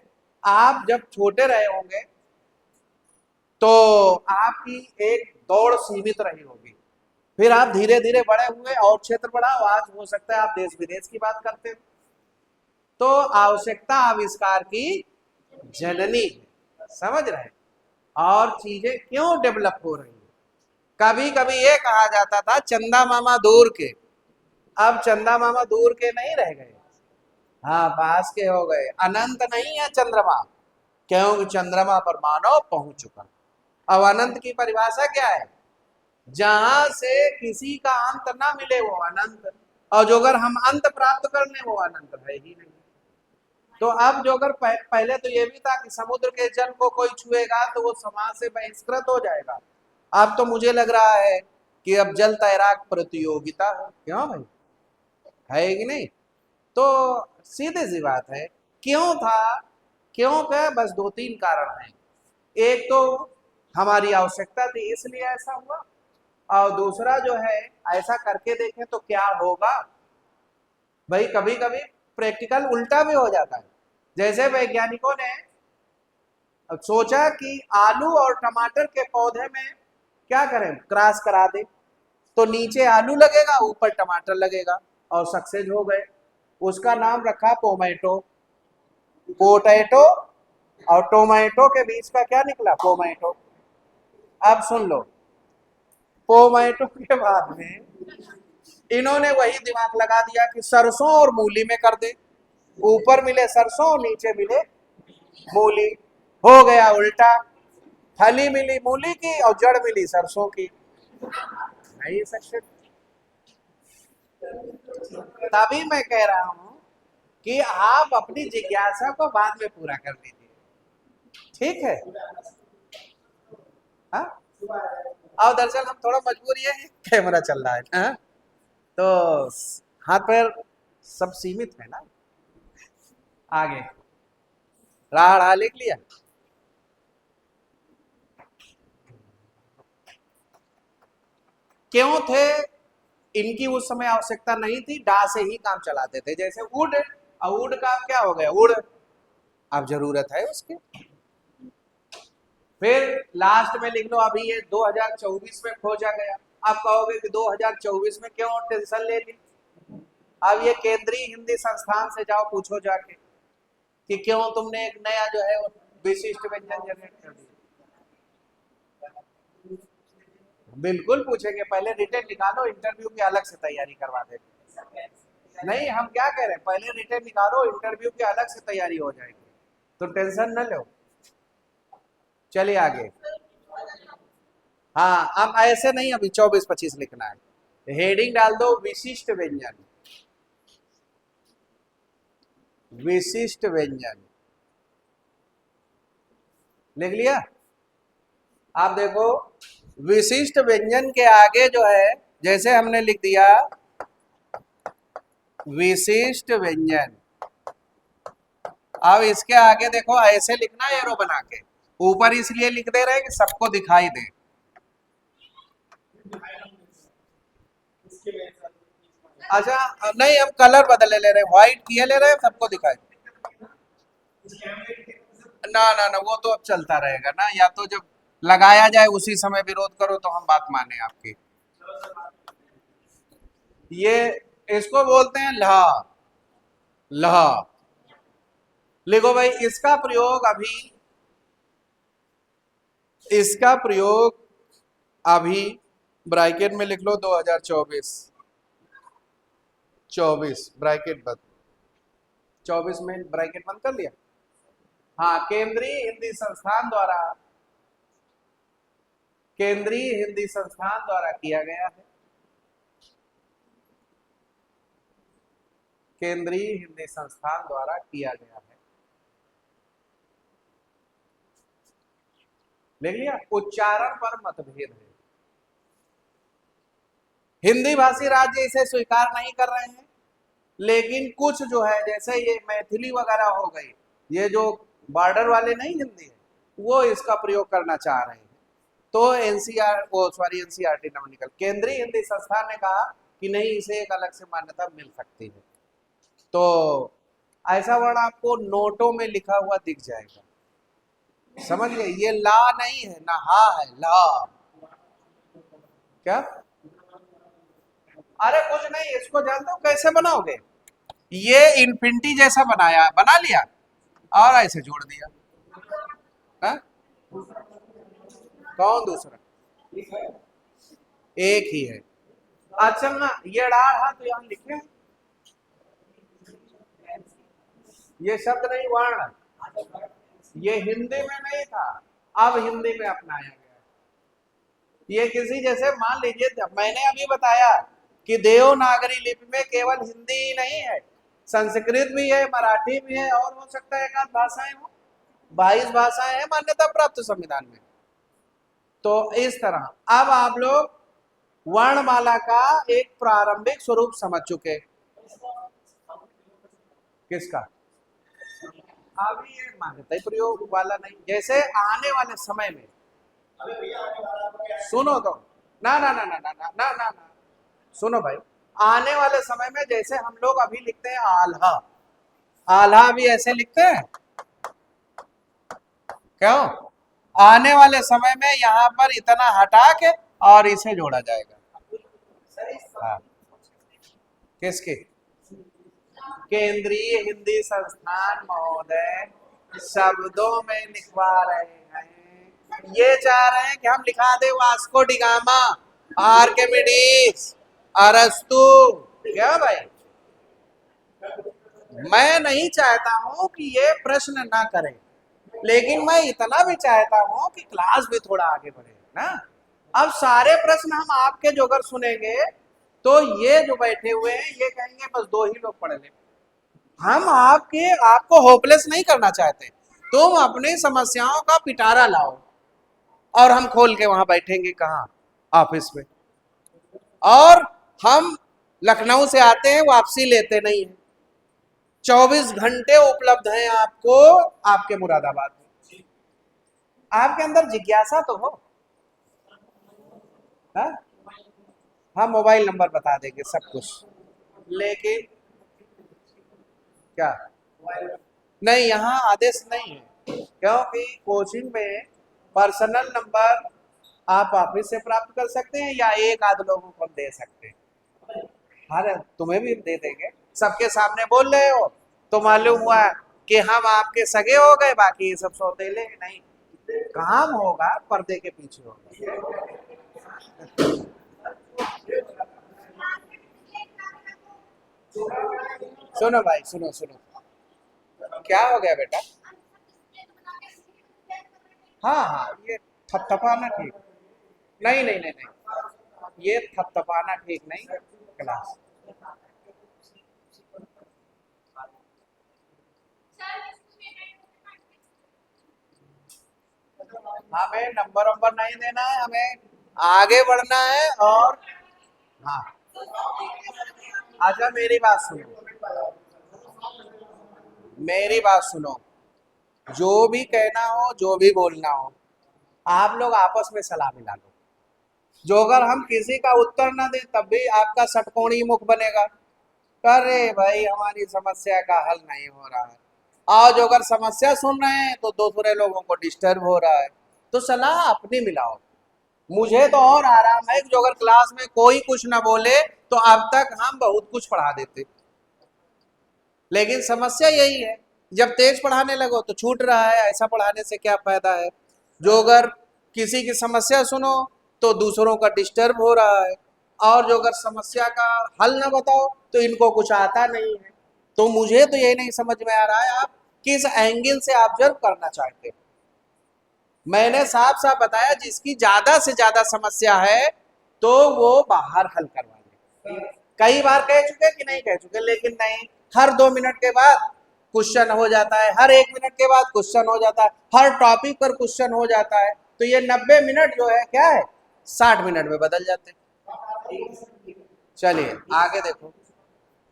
आप जब छोटे रहे होंगे तो आपकी एक दौड़ सीमित रही होगी, फिर आप धीरे धीरे बड़े हुए और क्षेत्र बढ़ा, आज हो सकता है आप देश विदेश की बात करते हो। तो आवश्यकता आविष्कार की जननी है, समझ रहे? और चीजें क्यों डेवलप हो रही है। कभी कभी ये कहा जाता था चंदा मामा दूर के, अब चंदा मामा दूर के नहीं रह गए, हाँ पास के हो गए। अनंत नहीं है चंद्रमा, क्योंकि चंद्रमा पर मानव पहुंच चुका। अब अनंत की परिभाषा क्या है? जहां से किसी का अंत ना मिले वो अनंत, और जो अगर हम अंत प्राप्त कर ले वो अनंत है ही नहीं। तो अब जो अगर पहले तो ये भी था कि समुद्र के जल को कोई छुएगा तो वो समाज से बहिष्कृत हो जाएगा। अब तो मुझे लग रहा है कि अब जल तैराक प्रतियोगिता है, क्यों भाई, है कि नहीं? तो सीधे सी बात है, क्यों था, क्यों का बस दो तीन कारण हैं। एक तो हमारी आवश्यकता थी इसलिए ऐसा हुआ, और दूसरा जो है ऐसा करके देखें तो क्या होगा। भाई कभी कभी प्रैक्टिकल उल्टा भी हो जाता है। जैसे वैज्ञानिकों ने सोचा कि आलू और टमाटर के पौधे में क्या करें, क्रॉस करा दे, तो नीचे आलू लगेगा ऊपर टमाटर लगेगा, और सक्सेस हो गए। उसका नाम रखा पोमैटो। पोटैटो और टोमेटो के बीच का क्या निकला, पोमैटो। अब सुन लो, पोमैटो के बाद में इन्होंने वही दिमाग लगा दिया कि सरसों और मूली में कर दे, ऊपर मिले सरसों नीचे मिले मूली। हो गया उल्टा, फली मिली मूली की और जड़ मिली सरसों की। नहीं सकते। तभी मैं कह रहा हूं कि आप अपनी जिज्ञासा को बाद में पूरा कर लीजिए, ठीक है? हाँ, और दरअसल हम थोड़ा मजबूर ये है, कैमरा चल रहा है, हाँ? तो हाथ पैर सब सीमित है ना। आगे राह लिख लिया। क्यों थे? इनकी उस समय आवश्यकता नहीं थी, डा से ही काम चलाते थे। जैसे वुड, और वुड का क्या हो गया, वुड, अब जरूरत है उसकी। फिर लास्ट में लिख लो अभी ये 2024 में खोजा गया। अब कहोगे कि 2024 में क्यों टेंशन ले ली। अब ये केंद्रीय हिंदी संस्थान से जाओ, पूछो जाके कि क्यों तुमने एक नया जो है विशिष्ट व्यंजन जनरेट कर दिया। बिल्कुल पूछेंगे, पहले रिटर्न निकालो, इंटरव्यू की अलग से तैयारी करवा देंगे। नहीं, हम क्या कह रहे हैं, पहले रिटर्न निकालो, इंटरव्यू की अलग से तैयारी हो जाएगी, तो टेंशन न लो। चलिए आगे। हाँ, अब ऐसे नहीं, अभी 24-25 लिखना है। हेडिंग डाल दो विशिष्ट व्यंजन। विशिष्ट व्यंजन लिख लिया? आप देखो, विशिष्ट व्यंजन के आगे जो है, जैसे हमने लिख दिया विशिष्ट व्यंजन, अब इसके आगे देखो ऐसे लिखना, एरो बना के ऊपर इसलिए लिख दे रहे हैं कि सबको दिखाई दे। अच्छा, नहीं हम कलर बदले ले रहे हैं, व्हाइट किए ले रहे हैं, सबको दिखाई। ना ना ना, वो तो अब चलता रहेगा ना, या तो जब लगाया जाए उसी समय विरोध करो तो हम बात माने आपकी। ये इसको बोलते हैं लहा। लहा लिखो भाई, इसका प्रयोग अभी, इसका प्रयोग अभी ब्रैकेट में लिख लो 2024, 24 ब्रैकेट बंद, 24 में ब्रैकेट बंद कर लिया। हाँ, केंद्रीय हिंदी संस्थान द्वारा, केंद्रीय हिंदी संस्थान द्वारा किया गया है। केंद्रीय हिंदी संस्थान द्वारा किया गया है, लिख लिया। उच्चारण पर मतभेद है, हिंदी भाषी राज्य इसे स्वीकार नहीं कर रहे हैं, लेकिन कुछ जो है जैसे ये मैथिली वगैरह हो गई, ये जो बॉर्डर वाले नहीं हिंदी है, वो इसका प्रयोग करना चाह रहे हैं। तो एनसीआर वो सॉरी एनसीईआरटी नाम निकल, केंद्रीय हिंदी संस्थान ने कहा कि नहीं, इसे एक अलग से मान्यता मिल सकती है। तो ऐसा वर्ड आपको नोटों में लिखा हुआ दिख जाएगा, समझ गए? ये ला नहीं है ना, हा है, ला। क्या? अरे कुछ नहीं, इसको जानते हो कैसे बनाओगे? ये इन्फिनिटी जैसा बनाया, बना लिया और ऐसे जोड़ दिया। हा? कौन दूसरा? एक ही है। अच्छा ना, ये डाल हा तो यहाँ लिखे, ये शब्द नहीं, वर्ण। ये हिंदी में नहीं था, अब हिंदी में अपनाया गया। ये किसी जैसे मान लीजिए, जब मैंने अभी बताया कि देवनागरी लिपि में केवल हिंदी ही नहीं है, संस्कृत भी है, मराठी भी है, और हो सकता है एक आध भाषाएं हो। 22 भाषाएं हैं मान्यता प्राप्त संविधान में। तो इस तरह अब आप लोग वर्णमाला का एक प्रारंभिक स्वरूप समझ चुके। किसका? अभी ये मान्यता प्रयोग वाला नहीं, जैसे आने वाले समय में, सुनो तो, ना ना ना ना ना ना ना ना ना, सुनो भाई, आने वाले समय में जैसे हम लोग अभी लिखते हैं आल्हा, आल्हा भी ऐसे लिखते हैं क्यों? आने वाले समय में यहाँ पर इतना हटा के और इसे जोड़ा जाएगा। हाँ, किसके? केंद्रीय हिंदी संस्थान महोदय शब्दों में लिखवा रहे हैं। ये चाह रहे हैं कि हम लिखा दे वास्को डिगामा, आर्किमिडीज, अरस्तु। क्या भाई? मैं नहीं चाहता हूं कि ये प्रश्न ना करें, लेकिन मैं इतना भी चाहता हूं कि क्लास भी थोड़ा आगे बढ़े ना। अब सारे प्रश्न हम आपके जो अगर सुनेंगे तो ये जो बैठे हुए हैं ये कहेंगे बस 2 ही लोग पढ़ ले। हम आपको होपलेस नहीं करना चाहते। तुम अपनी समस्याओं का पिटारा लाओ और हम खोल के वहां बैठेंगे कहाँ? ऑफिस में। और हम लखनऊ से आते हैं, वापसी लेते नहीं है। 24 घंटे उपलब्ध हैं आपको आपके मुरादाबाद में। आपके अंदर जिज्ञासा तो हो। हाँ, हम मोबाइल नंबर बता देंगे सब कुछ, लेकिन क्या नहीं, यहाँ आदेश नहीं है, क्योंकि कोचिंग में पर्सनल नंबर आप ऑफिस से प्राप्त कर सकते हैं या एक आध लोगों को दे सकते हैं। हाँ, तुम्हें भी दे देंगे। सबके सामने बोल रहे हो तो मालूम हुआ कि हम आपके सगे हो गए, बाकी ये सब सौतेले नहीं। काम होगा पर्दे के पीछे होगा। सुनो भाई, सुनो सुनो, क्या हो गया बेटा? हाँ हाँ, ये थपथपाना ठीक नहीं, नहीं नहीं नहीं, ये थपथपाना ठीक नहीं। क्लास हमें नंबर वंबर नहीं देना है, हमें आगे बढ़ना है। और हाँ, अच्छा मेरी बात सुनो, मेरी बात सुनो, जो भी कहना हो, जो भी बोलना हो, आप लोग आपस में सलाह मिला लो। जो अगर हम किसी का उत्तर ना दें तब भी आपका षटकोणीय मुख बनेगा, अरे भाई हमारी समस्या का हल नहीं हो रहा है। और जो अगर समस्या सुन रहे हैं तो दूसरे लोगों को डिस्टर्ब हो रहा है। तो सलाह अपनी मिलाओ। मुझे तो और आराम है कि जो अगर क्लास में कोई कुछ ना बोले तो अब तक हम बहुत कुछ पढ़ा देते, लेकिन समस्या यही है, जब तेज पढ़ाने लगो तो छूट रहा है। ऐसा पढ़ाने से क्या फायदा है? जो अगर किसी की समस्या सुनो तो दूसरों का डिस्टर्ब हो रहा है, और जो अगर समस्या का हल ना बताओ तो इनको कुछ आता नहीं है। तो मुझे तो ये नहीं समझ में आ रहा है आप किस एंगल से ऑब्जर्व करना चाहते हो। मैंने साफ साफ बताया, जिसकी ज्यादा से ज्यादा समस्या है तो वो बाहर हल करवा ले। कई बार कह चुके कि नहीं कह चुके, लेकिन नहीं, हर 2 मिनट के बाद क्वेश्चन हो जाता है, हर 1 मिनट के बाद क्वेश्चन हो जाता है, हर टॉपिक पर क्वेश्चन हो जाता है। तो ये 90 मिनट जो है क्या है, 60 मिनट में बदल जाते हैं। चलिए आगे देखो,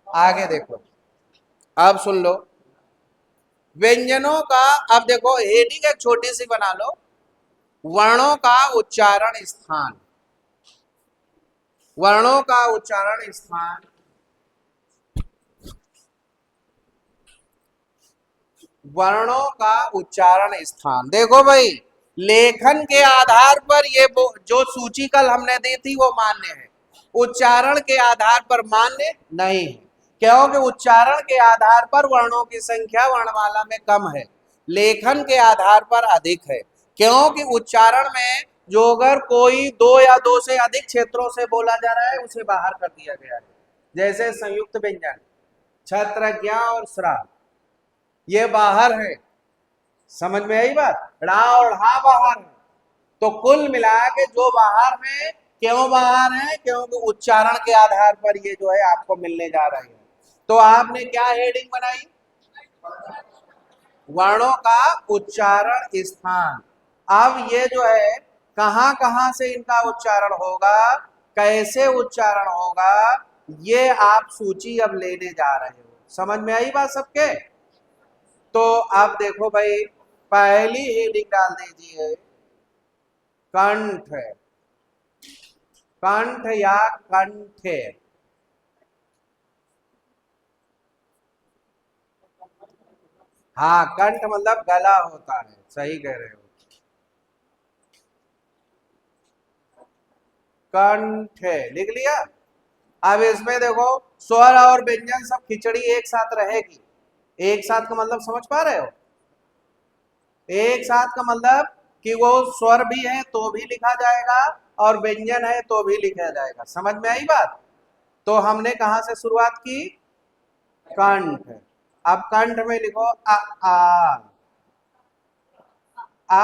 आगे देखो, अब सुन लो व्यंजनों का। अब देखो हेडिंग एक छोटी सी बना लो, वर्णों का उच्चारण स्थान, वर्णों का उच्चारण स्थान, वर्णों का उच्चारण स्थान। देखो भाई, लेखन के आधार पर ये जो सूची कल हमने दी थी वो मान्य है, उच्चारण के आधार पर मान्य नहीं है, क्योंकि उच्चारण के आधार पर वर्णों की संख्या वर्णमाला में कम है, लेखन के आधार पर अधिक है, क्योंकि उच्चारण में जो अगर कोई दो या दो से अधिक क्षेत्रों से बोला जा रहा है उसे बाहर कर दिया गया है। जैसे संयुक्त व्यंजन छत्र ज्ञ और श्रा, ये बाहर है, समझ में आई बात, ड़ा और ढा बाहर है। तो कुल मिला के जो बाहर है, क्यों बाहर है, क्योंकि उच्चारण के आधार पर ये जो है आपको मिलने जा रहे हैं। तो आपने क्या हेडिंग बनाई, वर्णों का उच्चारण स्थान। अब ये जो है कहां कहां से इनका उच्चारण होगा, कैसे उच्चारण होगा, ये आप सूची अब लेने जा रहे हो। समझ में आई बात सबके? तो आप देखो भाई, पहली हेडिंग डाल दीजिए कंठ, कंठ या कंठे। हाँ, कंठ मतलब गला होता है, सही कह रहे हो, कंठ लिख लिया। अब इसमें देखो स्वर और व्यंजन सब खिचड़ी एक साथ रहेगी। एक साथ का मतलब समझ पा रहे हो, एक साथ का मतलब कि वो स्वर भी है तो भी लिखा जाएगा और व्यंजन है तो भी लिखा जाएगा। समझ में आई बात? तो हमने कहा से शुरुआत की, कंठ। अब कंठ में लिखो आ आ, आ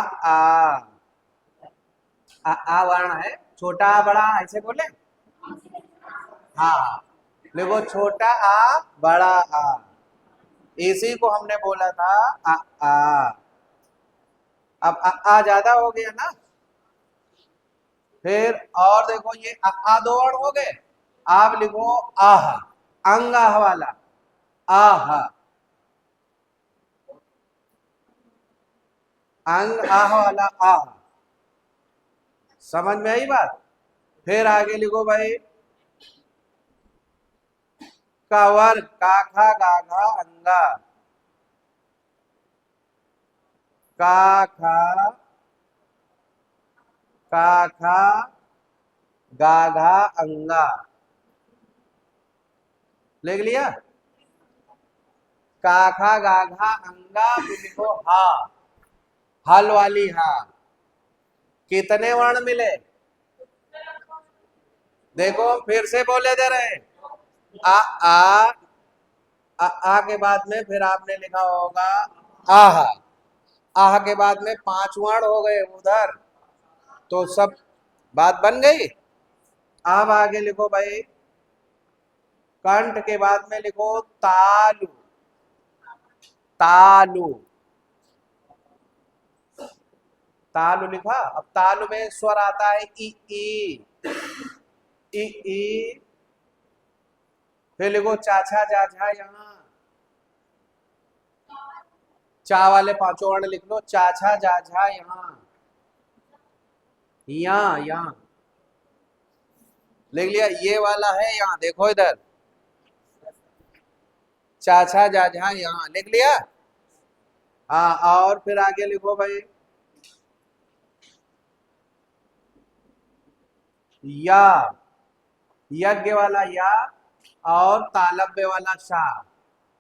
आ, आ वर्ण है, छोटा बड़ा ऐसे बोले, हाँ, देखो छोटा आ बड़ा आ, इसी को हमने बोला था आ आ। अब आ ज्यादा हो गया ना, फिर और देखो ये आ दो वर्ण हो गए। आप लिखो आह, अंग आह वाला, आह, अंग आह वाला आह। समझ में आई बात? फिर आगे लिखो भाई, कावर, काखा गाघा अंगा, काखा काखा गाघा अंगा, लिख लिया। काखा गाघा अंगा, फिर लिखो हा, हल वाली हा। कितने वर्ण मिले, देखो फिर से बोले दे रहे हैं, आ आ, आ के बाद में फिर आपने लिखा होगा आह, आह के बाद में 5 वर्ण हो गए उधर, तो सब बात बन गई। अब आगे लिखो भाई, कंठ के बाद में लिखो तालु, तालु, तालु लिखा। अब तालु में स्वर आता है ई ई, ई ई, फिर लिखो चाछा जाझा, यहाँ चा वाले पांचों वर्ण लिख लो, चाछा जाझा यहाँ, यहाँ यहाँ लिख लिया। ये वाला है यहाँ, देखो इधर, चाछा जाझा यहाँ लिख लिया। हाँ, और फिर आगे लिखो भाई, या, यज्ञ वाला या, और तालव्य वाला शाह,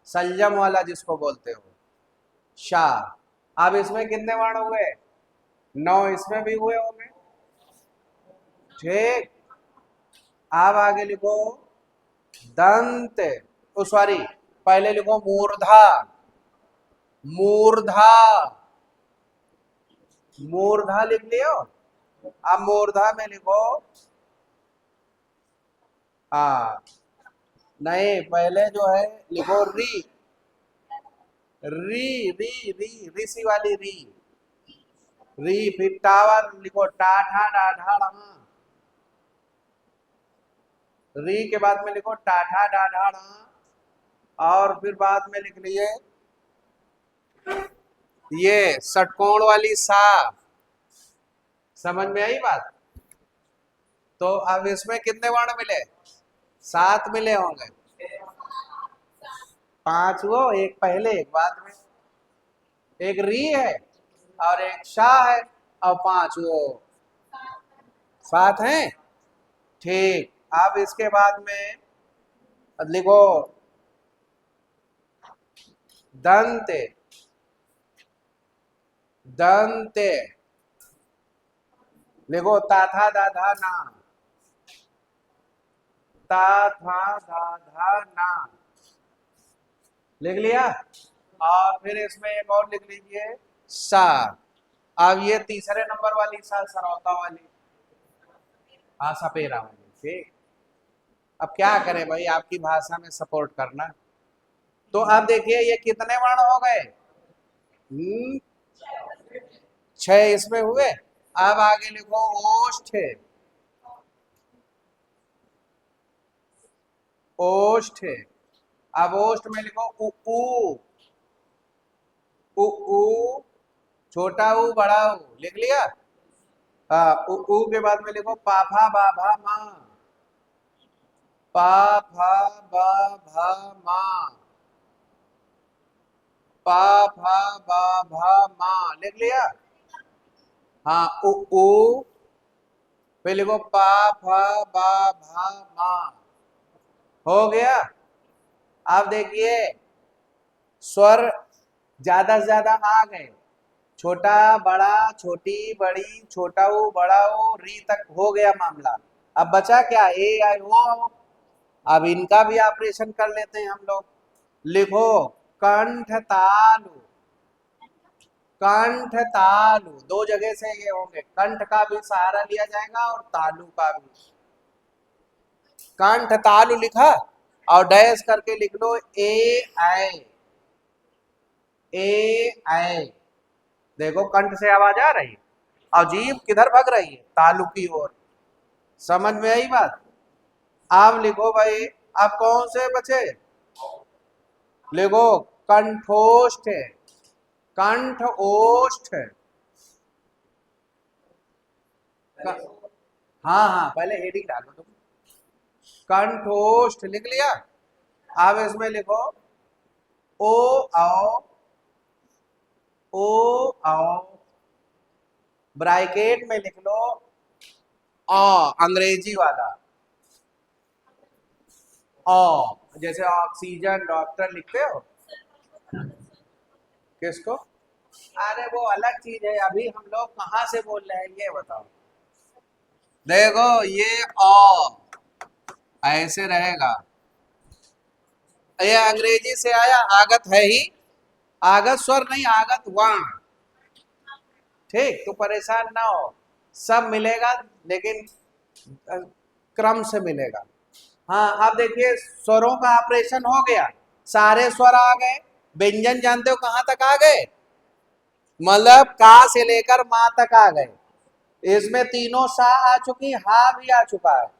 संयम वाला जिसको बोलते हो शाह। अब इसमें कितने वर्ण हुए, 9, इसमें भी हुए होंगे, ठीक। अब आगे लिखो दंत, ओ सॉरी, पहले लिखो मूर्धा, मूर्धा, मूर्धा लिख लियो। अब मूर्धा में लिखो, हाँ, नहीं, पहले जो है लिखो री, री री री, ऋषि वाली री, री, फिर टावर लिखो टा ठा डा ढा ड़ा, री के बाद में लिखो टा ठा डा ढा ड़ा, और फिर बाद में लिख लिए ये षटकोण वाली सा, समझ में आई बात? तो अब इसमें कितने वर्ण मिले? 7 मिले होंगे। 5 वो, एक पहले एक बाद में, एक री है और एक शाह है, और 5 वो 7 हैं। ठीक, अब इसके बाद में लिखो दंते, दंते, लिखो ता था दा धा ना, ता था धा धा ना, लिख लिया। और फिर इसमें एक और लिख लीजिए सा। अब ये तीसरे नंबर वाली सा, सरौता वाली, हाँ सपेरा वाली। ठीक, अब क्या करें भाई, आपकी भाषा में सपोर्ट करना। तो अब देखिए ये कितने वर्ण हो गए? 6 इसमें हुए। अब आगे लिखो ओष्ठ, ओष्ठ। अब ओष्ठ में लिखो उ, उ, छोटा ऊ बड़ा ऊ, लिख लिया। हाँ, उ के बाद में लिखो पाफा बाभा माँ, पा फा बा भा माँ, पा फा बा भा माँ, लिख लिया। हाँ, उ फिर लिखो पा फा बा भा माँ, हो गया। अब देखिए स्वर ज्यादा से ज्यादा आ गए, छोटा बड़ा, छोटी बड़ी, छोटा ऊ बड़ा ऊ, री तक हो गया मामला। अब बचा क्या? ए आई ओ। अब इनका भी ऑपरेशन कर लेते हैं हम लोग। लिखो कंठ तालु, कंठ तालु, दो जगह से ये होंगे, कंठ का भी सहारा लिया जाएगा और तालु का भी। कंठ तालु लिखा और डैश करके लिख लो ए आई, ए आई। देखो कंठ से आवाज आ रही है और जीभ किधर भग रही है? तालु की ओर। समझ में आई बात? आप लिखो भाई, अब कौन से बचे? लिखो कंठोष्ठ, कंठ ओष्ठ। हाँ हाँ, पहले हेडिंग डालो तुम। कंठोष्ठ लिख लिया। अब इसमें लिखो ओ आओ, ओ आओ, ब्रैकेट में लिख लो अंग्रेजी वाला जैसे ऑक्सीजन डॉक्टर लिखते हो। किसको? अरे वो अलग चीज है, अभी हम लोग कहाँ से बोल रहे हैं ये बताओ। देखो ये ऐसे रहेगा, ये अंग्रेजी से आया, आगत है ही, आगत स्वर नहीं, आगत वर्ण। ठीक, तो परेशान ना हो, सब मिलेगा, लेकिन क्रम से मिलेगा। हाँ, अब देखिए स्वरों का ऑपरेशन हो गया, सारे स्वर आ गए। व्यंजन जानते हो कहाँ तक आ गए? मतलब का से लेकर माँ तक आ गए। इसमें तीनों सा आ चुकी, हा भी आ चुका है।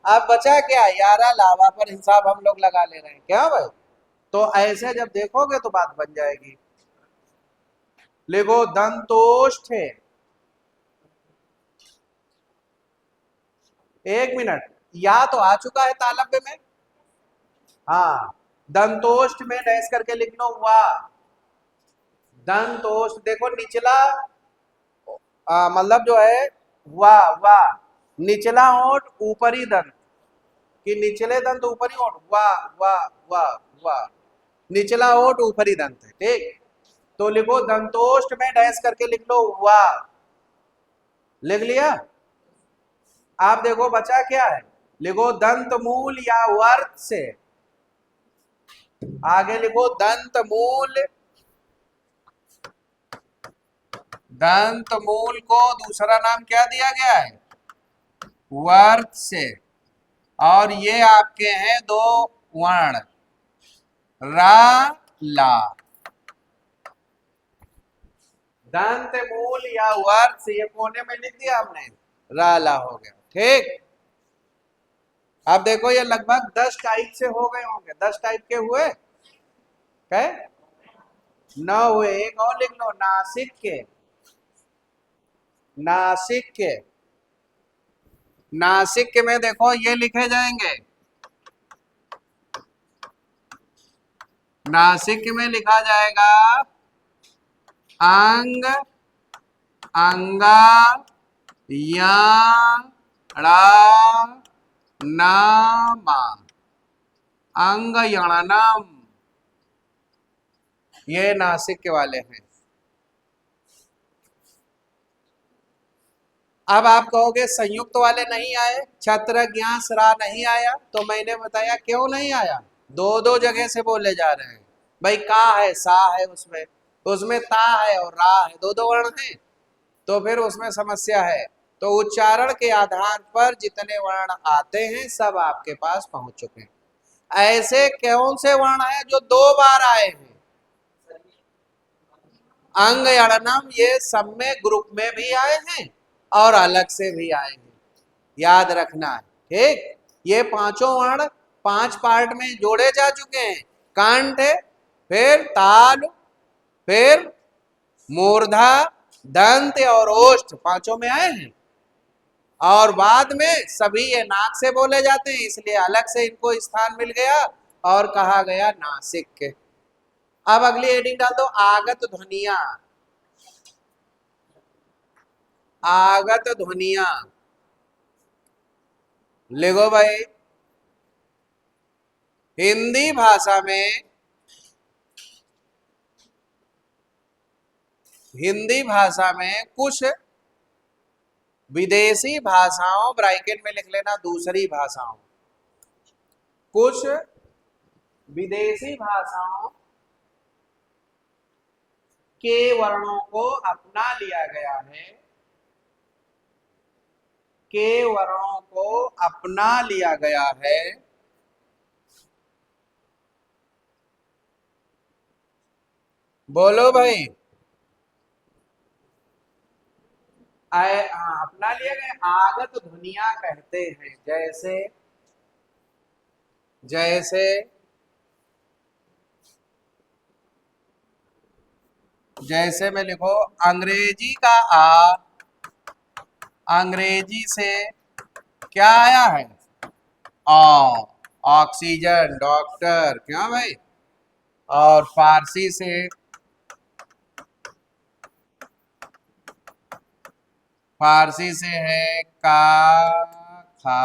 अब बचा क्या? यारा लावा पर हिसाब हम लोग लगा ले रहे हैं क्या भाई? तो ऐसे जब देखोगे तो बात बन जाएगी। लिखो दंतोष्ठ, एक मिनट, या तो आ चुका है तालव्य में। हाँ, दंतोष्ठ में डैश करके लिख लो वाह। दंतोष्ठ देखो निचला, मतलब जो है वाह वाह, निचला ओठ ऊपरी दंत, कि निचले दंत ऊपरी ओठ, वाह वाह वाह वाह, निचला ओठ ऊपरी दंत है। ठीक, तो लिखो दंतोष्ठ में डैश करके लिख लो वाह, लिख लिया। आप देखो बचा क्या है? लिखो दंत मूल या वर्त से, आगे लिखो दंत मूल, दंत मूल को दूसरा नाम क्या दिया गया है? वर्त से। और ये आपके हैं दो वर्ण, रा ला। दंत मूल या वर्त से, ये कोने में लिख दिया हमने, रा ला हो गया। ठीक, अब देखो ये लगभग 10 टाइप से हो गए होंगे। 10 टाइप के हुए क्या? 9 हुए। एक और लिख लो नासिक के, नासिक नासिक में देखो ये लिखे जाएंगे, नासिक में लिखा जाएगा अंग, अंगा, या, ड़ा, नामा, अंग यणनम, ये नासिक के वाले हैं। अब आप कहोगे संयुक्त वाले नहीं आए, छत्र ज्ञा रा नहीं आया, तो मैंने बताया क्यों नहीं आया, दो दो जगह से बोले जा रहे हैं भाई, का है सा है, उसमें उसमें ता है और रा है, दो दो वर्ण है, तो फिर उसमें समस्या है। तो उच्चारण के आधार पर जितने वर्ण आते हैं सब आपके पास पहुंच चुके हैं। ऐसे कौन से वर्ण हैं जो दो बार आए हैं, अंग अड़नम, ये सब में ग्रुप में भी आए हैं और अलग से भी आए हैं, याद रखना है। ठीक, ये पांचों वर्ण 5 पार्ट में जोड़े जा चुके हैं, कंठ, फिर ताल, फिर मूर्धा, दंत और ओष्ठ, पांचों में आए हैं। और बाद में सभी ये नाक से बोले जाते हैं, इसलिए अलग से इनको स्थान मिल गया और कहा गया नासिक। अब अगली हेडिंग डाल दो, आगत ध्वनिया, आगत ध्वनिया लिखो भाई। हिंदी भाषा में, हिंदी भाषा में कुछ विदेशी भाषाओं, ब्रैकेट में लिख लेना दूसरी भाषाओं, कुछ विदेशी भाषाओं के वर्णों को अपना लिया गया है, के वर्णों को अपना लिया गया है, बोलो भाई। अपना लिया गया, आगत ध्वनिया कहते हैं, जैसे जैसे जैसे में लिखो अंग्रेजी का आ, अंग्रेजी से क्या आया है, आ, ऑक्सीजन, डॉक्टर, क्या भाई, और फारसी से है का, खा,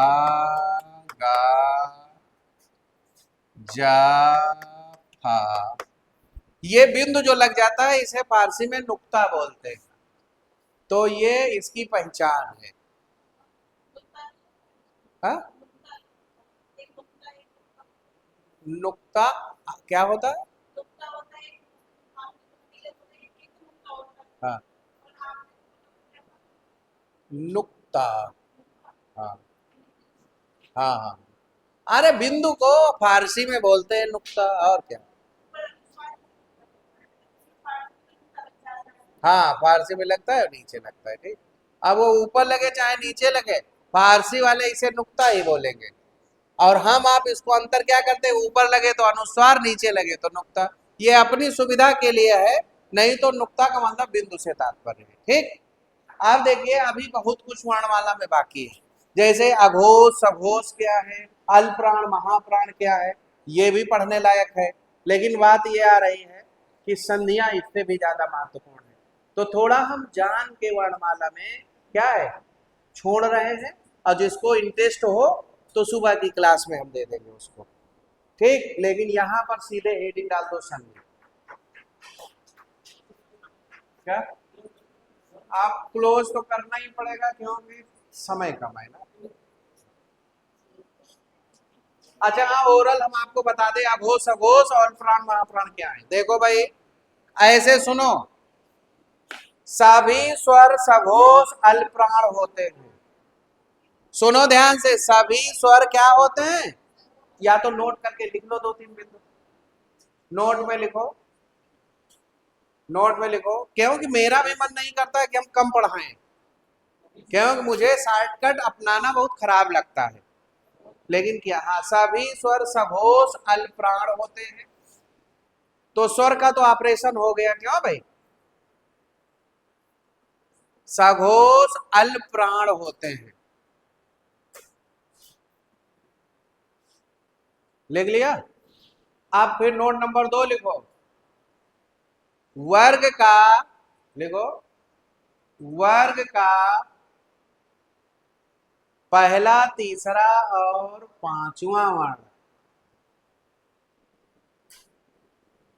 गा, जा, फा। ये बिंदु जो लग जाता है इसे फारसी में नुक्ता बोलते हैं, तो ये इसकी पहचान है। हा? नुक्ता क्या होता है? हाँ, नुक्ता, हाँ हाँ हाँ, अरे बिंदु को फारसी में बोलते हैं नुक्ता, और क्या। हाँ, फारसी में लगता है और नीचे लगता है, ठीक। अब वो ऊपर लगे चाहे नीचे लगे, फारसी वाले इसे नुक्ता ही बोलेंगे, और हम आप इसको अंतर क्या करते हैं, ऊपर लगे तो अनुस्वार, नीचे लगे तो नुक्ता। ये अपनी सुविधा के लिए है, नहीं तो नुक्ता का मतलब बिंदु से तात्पर्य है, ठीक। अब देखिए अभी बहुत कुछ वर्णमाला में बाकी है, जैसे अघोष, सघोष क्या है, अल्प्राण, महाप्राण क्या है, ये भी पढ़ने लायक है। लेकिन बात ये आ रही है कि संधियां इससे भी ज्यादा महत्वपूर्ण है, तो थोड़ा हम जान के वर्णमाला में क्या है छोड़ रहे हैं, और जिसको इंटरेस्ट हो तो सुबह की क्लास में हम दे देंगे उसको, ठीक। लेकिन यहाँ पर सीधे हेडिंग डाल दो संधि, क्या आप क्लोज तो करना ही पड़ेगा क्योंकि समय कम है ना। अच्छा हाँ, ओरल हम आपको बता दें, अघोष, अघोष और प्राण, महाप्राण क्या है। देखो भाई ऐसे सुनो, सभी स्वर सघोष अल्प्राण होते हैं, सुनो ध्यान से, सभी स्वर क्या होते हैं, या तो नोट करके लिख लो 2-3 बिंदु, नोट में लिखो, नोट में लिखो, क्योंकि मेरा भी मन नहीं करता है कि हम कम पढ़ाएं, क्योंकि मुझे शॉर्टकट अपनाना बहुत खराब लगता है। लेकिन क्या, हाँ, सभी स्वर सघोष अल्प्राण होते हैं, तो स्वर का तो ऑपरेशन हो गया, क्यों भाई, सघोष अल्प प्राण होते हैं। लिख लिया। अब फिर नोट नंबर 2 लिखो। वर्ग का, लिखो, वर्ग का पहला, तीसरा और पांचवा वर्ण,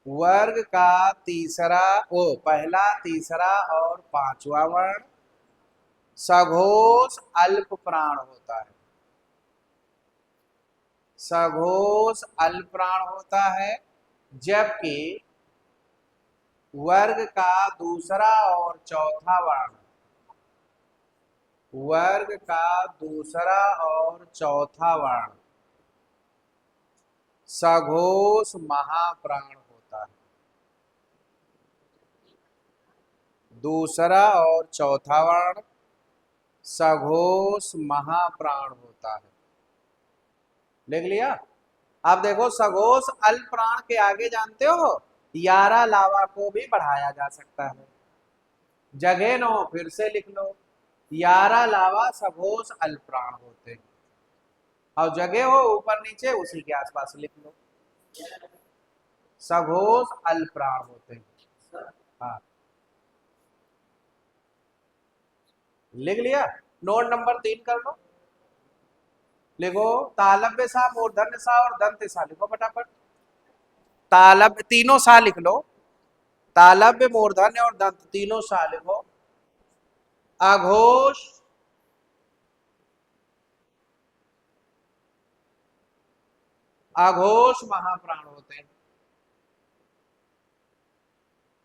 वर्ग का तीसरा, पहला, तीसरा और पांचवा वर्ण सघोष अल्प प्राण होता है। सघोष अल्प प्राण होता है, जबकि वर्ग का दूसरा और चौथा वर्ण, वर्ग का दूसरा और चौथा वर्ण सघोष महाप्राण होता है। दूसरा और चौथा वर्ण सघोष महाप्राण होता है। लिख लिया। अब देखो, सघोष अल्प प्राण के आगे जानते हो यारा लावा को भी बढ़ाया जा सकता है। जगह न हो फिर से लिख लो, यारा लावा सघोष अल्प प्राण होते हैं। और जगह हो ऊपर नीचे उसी के आसपास लिख लो, सघोष अल्प प्राण होते हैं। हाँ, लिख लिया। नोट नंबर 3 कर लो। लिखो, तालव्य सा, मूर्धन्य सा और दंत सा लिखो फटाफट। तालव्य तीनों सा लिख लो, तालव्य, मूर्धन्य और दंत तीनों सा लिखो। अघोष, अघोष महाप्राण होते हैं।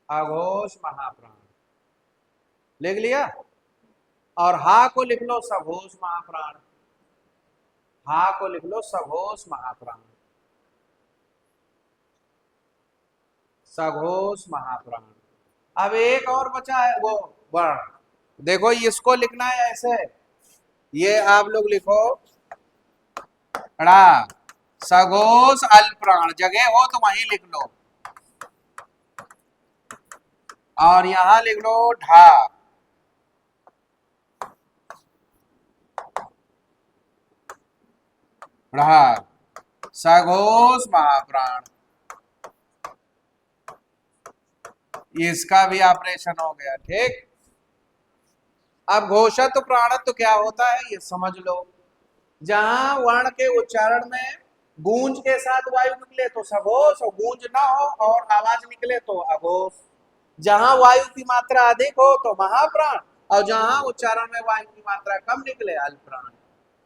अघोष महाप्राण लिख लिया। और हा को लिख लो सघोष महाप्राण, हा को लिख लो सघोष महाप्राण, सघोष महाप्राण। अब एक और बचा है वो वर्ण, देखो इसको लिखना है ऐसे, ये आप लोग लिखो ड़ा, सघोष अल्प प्राण, जगह हो तो वहीं लिख लो, और यहां लिख लो ढा, ढ़ा, सघोष महाप्राण। इसका भी ऑपरेशन हो गया, ठीक। अब घोषत्व प्राणत्व क्या होता है ये समझ लो। जहां वर्ण के उच्चारण में गूंज के साथ वायु निकले तो सघोष, और गूंज ना हो और आवाज निकले तो अघोष। जहां वायु की मात्रा अधिक हो तो महाप्राण, और जहां उच्चारण में वायु की मात्रा कम निकले अल्प प्राण।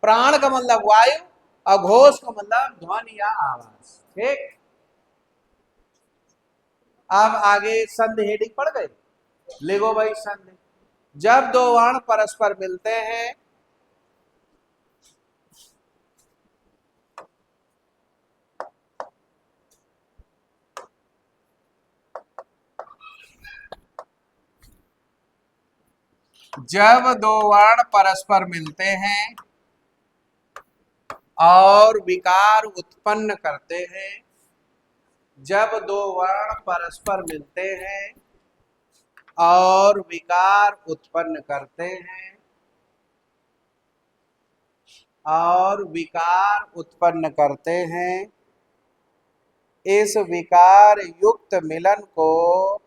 प्राण का मतलब वायु, अघोष का मतलब ध्वनि या आवाज, ठीक। अब आगे संधि हेडिंग पड़ गई। लिखो भाई संधि, जब दो वर्ण परस्पर मिलते हैं जब दो वर्ण परस्पर मिलते हैं और विकार उत्पन्न करते हैं, जब दो वर्ण परस्पर मिलते हैं और विकार उत्पन्न करते हैं, और विकार उत्पन्न करते हैं, इस विकार युक्त मिलन को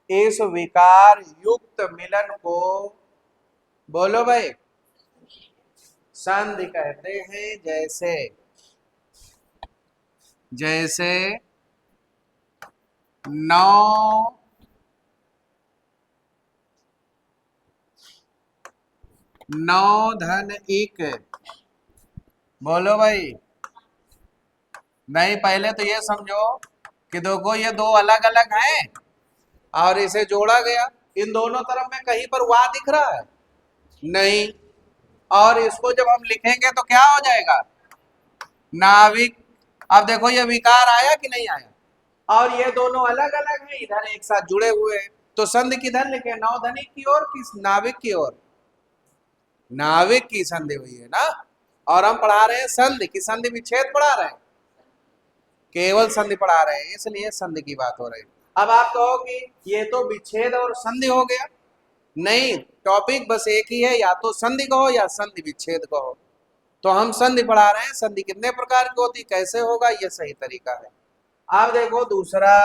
इस विकार युक्त मिलन को बोलो भाई संधि कहते हैं। जैसे जैसे 9 धन 1, बोलो भाई। नहीं, पहले तो ये समझो कि देखो ये दो अलग अलग हैं और इसे जोड़ा गया, इन दोनों तरफ में कहीं पर वाह दिख रहा है नहीं, और इसको जब हम लिखेंगे तो क्या हो जाएगा, नाविक। अब देखो ये विकार आया कि नहीं आया, और ये दोनों अलग अलग हैं, इधर एक साथ जुड़े हुए हैं, तो संधि किधर लिखे, नौधनी की ओर कि नाविक की ओर, नाविक की संधि हुई है ना। और हम पढ़ा रहे हैं संधि की, संधि विच्छेद पढ़ा रहे हैं, केवल संधि पढ़ा रहे हैं, इसलिए संधि की बात हो रही है। अब आप कहो कि ये तो विच्छेद और संधि हो गया। नहीं, टॉपिक बस एक ही है, या तो संधि कहो या संधि विच्छेद कहो। तो हम संधि पढ़ा रहे हैं, संधि कितने प्रकार की होती, कैसे होगा, ये सही तरीका है। अब देखो दूसरा,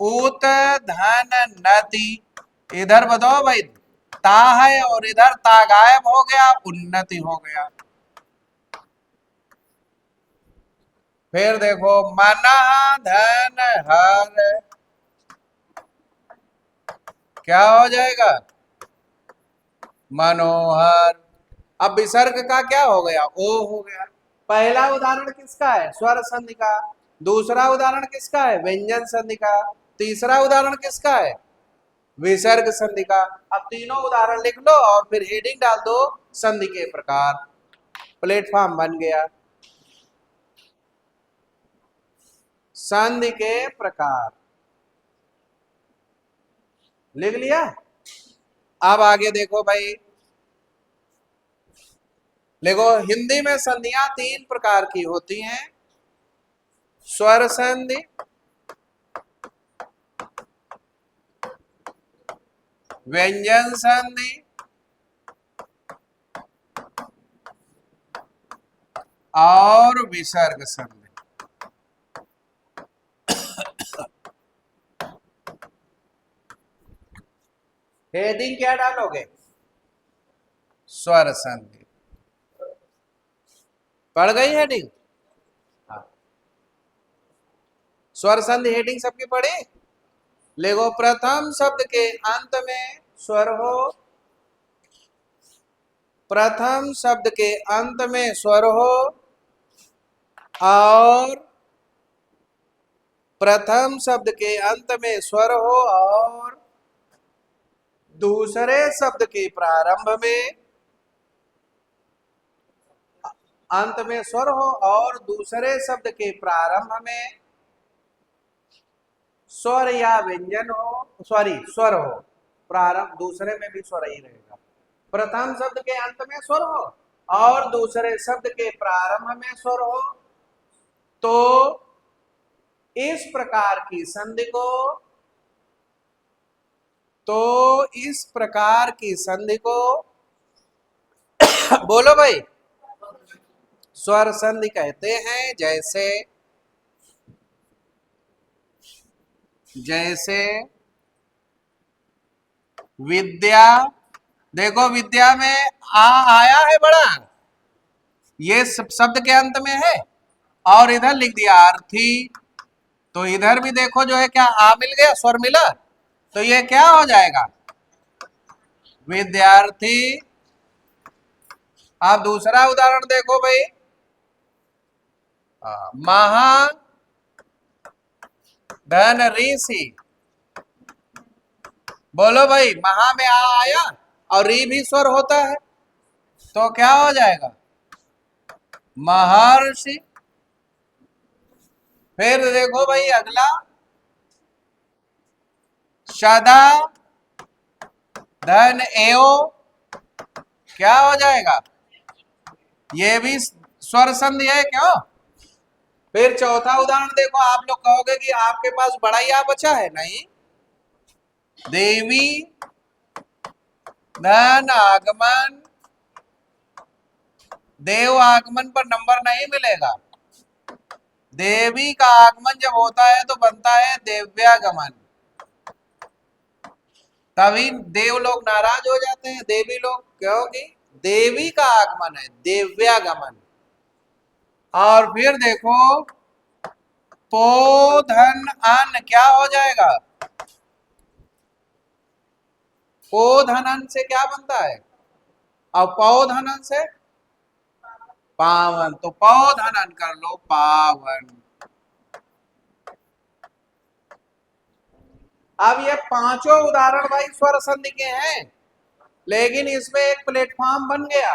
उत धन नति, इधर बताओ भाई, ता है और इधर ता गायब हो गया, उन्नति हो गया। फिर देखो मना धन हर, क्या हो जाएगा, मनोहर। अब विसर्ग का क्या हो गया, ओ हो गया। पहला उदाहरण किसका है, स्वर संधि का। दूसरा उदाहरण किसका है, व्यंजन संधि का। तीसरा उदाहरण किसका है, विसर्ग संधि का। अब तीनों उदाहरण लिख लो और फिर हेडिंग डाल दो, संधि के प्रकार। प्लेटफॉर्म बन गया, संधि के प्रकार लिख लिया। अब आगे देखो भाई, देखो हिंदी में संधियां तीन प्रकार की होती हैं, स्वर संधि, व्यंजन संधि और विसर्ग संधि। हेडिंग क्या डालोगे, स्वर संधि। पढ़ गई हेडिंग, हाँ। स्वर संधि हेडिंग सबकी पढ़ी। देखो प्रथम शब्द के अंत में स्वर हो, प्रथम शब्द के अंत में स्वर हो और प्रथम शब्द के अंत में स्वर हो और दूसरे शब्द के प्रारंभ में, अंत में स्वर हो और दूसरे शब्द के प्रारंभ में स्वर या व्यंजन हो, सॉरी स्वर हो, प्रारंभ दूसरे में भी स्वर ही रहेगा। प्रथम शब्द के अंत में स्वर हो और दूसरे शब्द के प्रारंभ में स्वर हो, तो इस प्रकार की संधि को, तो इस प्रकार की संधि को बोलो भाई, स्वर संधि कहते हैं। जैसे जैसे विद्या, देखो विद्या में आ आया है बड़ा, ये शब्द के अंत में है, और इधर लिख दिया अर्थी, तो इधर भी देखो जो है क्या आ मिल गया, स्वर मिला, तो ये क्या हो जाएगा, विद्यार्थी। आप दूसरा उदाहरण देखो भाई, महा धन ऋषि, बोलो भाई, महा में आ आया और री भी स्वर होता है, तो क्या हो जाएगा, महर्षि। फिर देखो भाई अगला, सदा धन एओ, क्या हो जाएगा, ये भी स्वर संधि है क्यों। फिर चौथा उदाहरण देखो, आप लोग कहोगे कि आपके पास बड़ा या बचा है, नहीं, देवी धन आगमन, देव आगमन पर नंबर नहीं मिलेगा, देवी का आगमन जब होता है तो बनता है देव्यागमन, तभी देव लोग नाराज हो जाते हैं, देवी लोग, क्योंकि देवी का आगमन है, देव्यागमन। और फिर देखो पोधन अन, क्या हो जाएगा, पोधनन से क्या बनता है, और पौधनन से पावन, तो पौधनन कर लो पावन। अब ये पांचों उदाहरण भाई स्वर संधि के हैं, लेकिन इसमें एक प्लेटफॉर्म बन गया।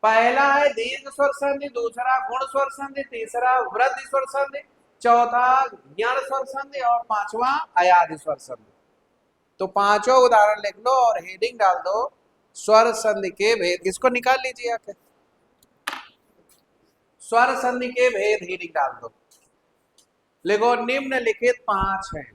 पहला है दीर्घ स्वर संधि, दूसरा गुण स्वर संधि, तीसरा वृद्धि स्वर संधि, चौथा ज्ञान स्वर संधि और पांचवा अयाधि स्वर संधि। तो पांचों उदाहरण लिख लो और हेडिंग डाल दो, स्वर संधि के भेद। इसको निकाल लीजिए आके, स्वर संधि के भेद हेडिंग डाल दो। लिखो निम्नलिखित 5 हैं।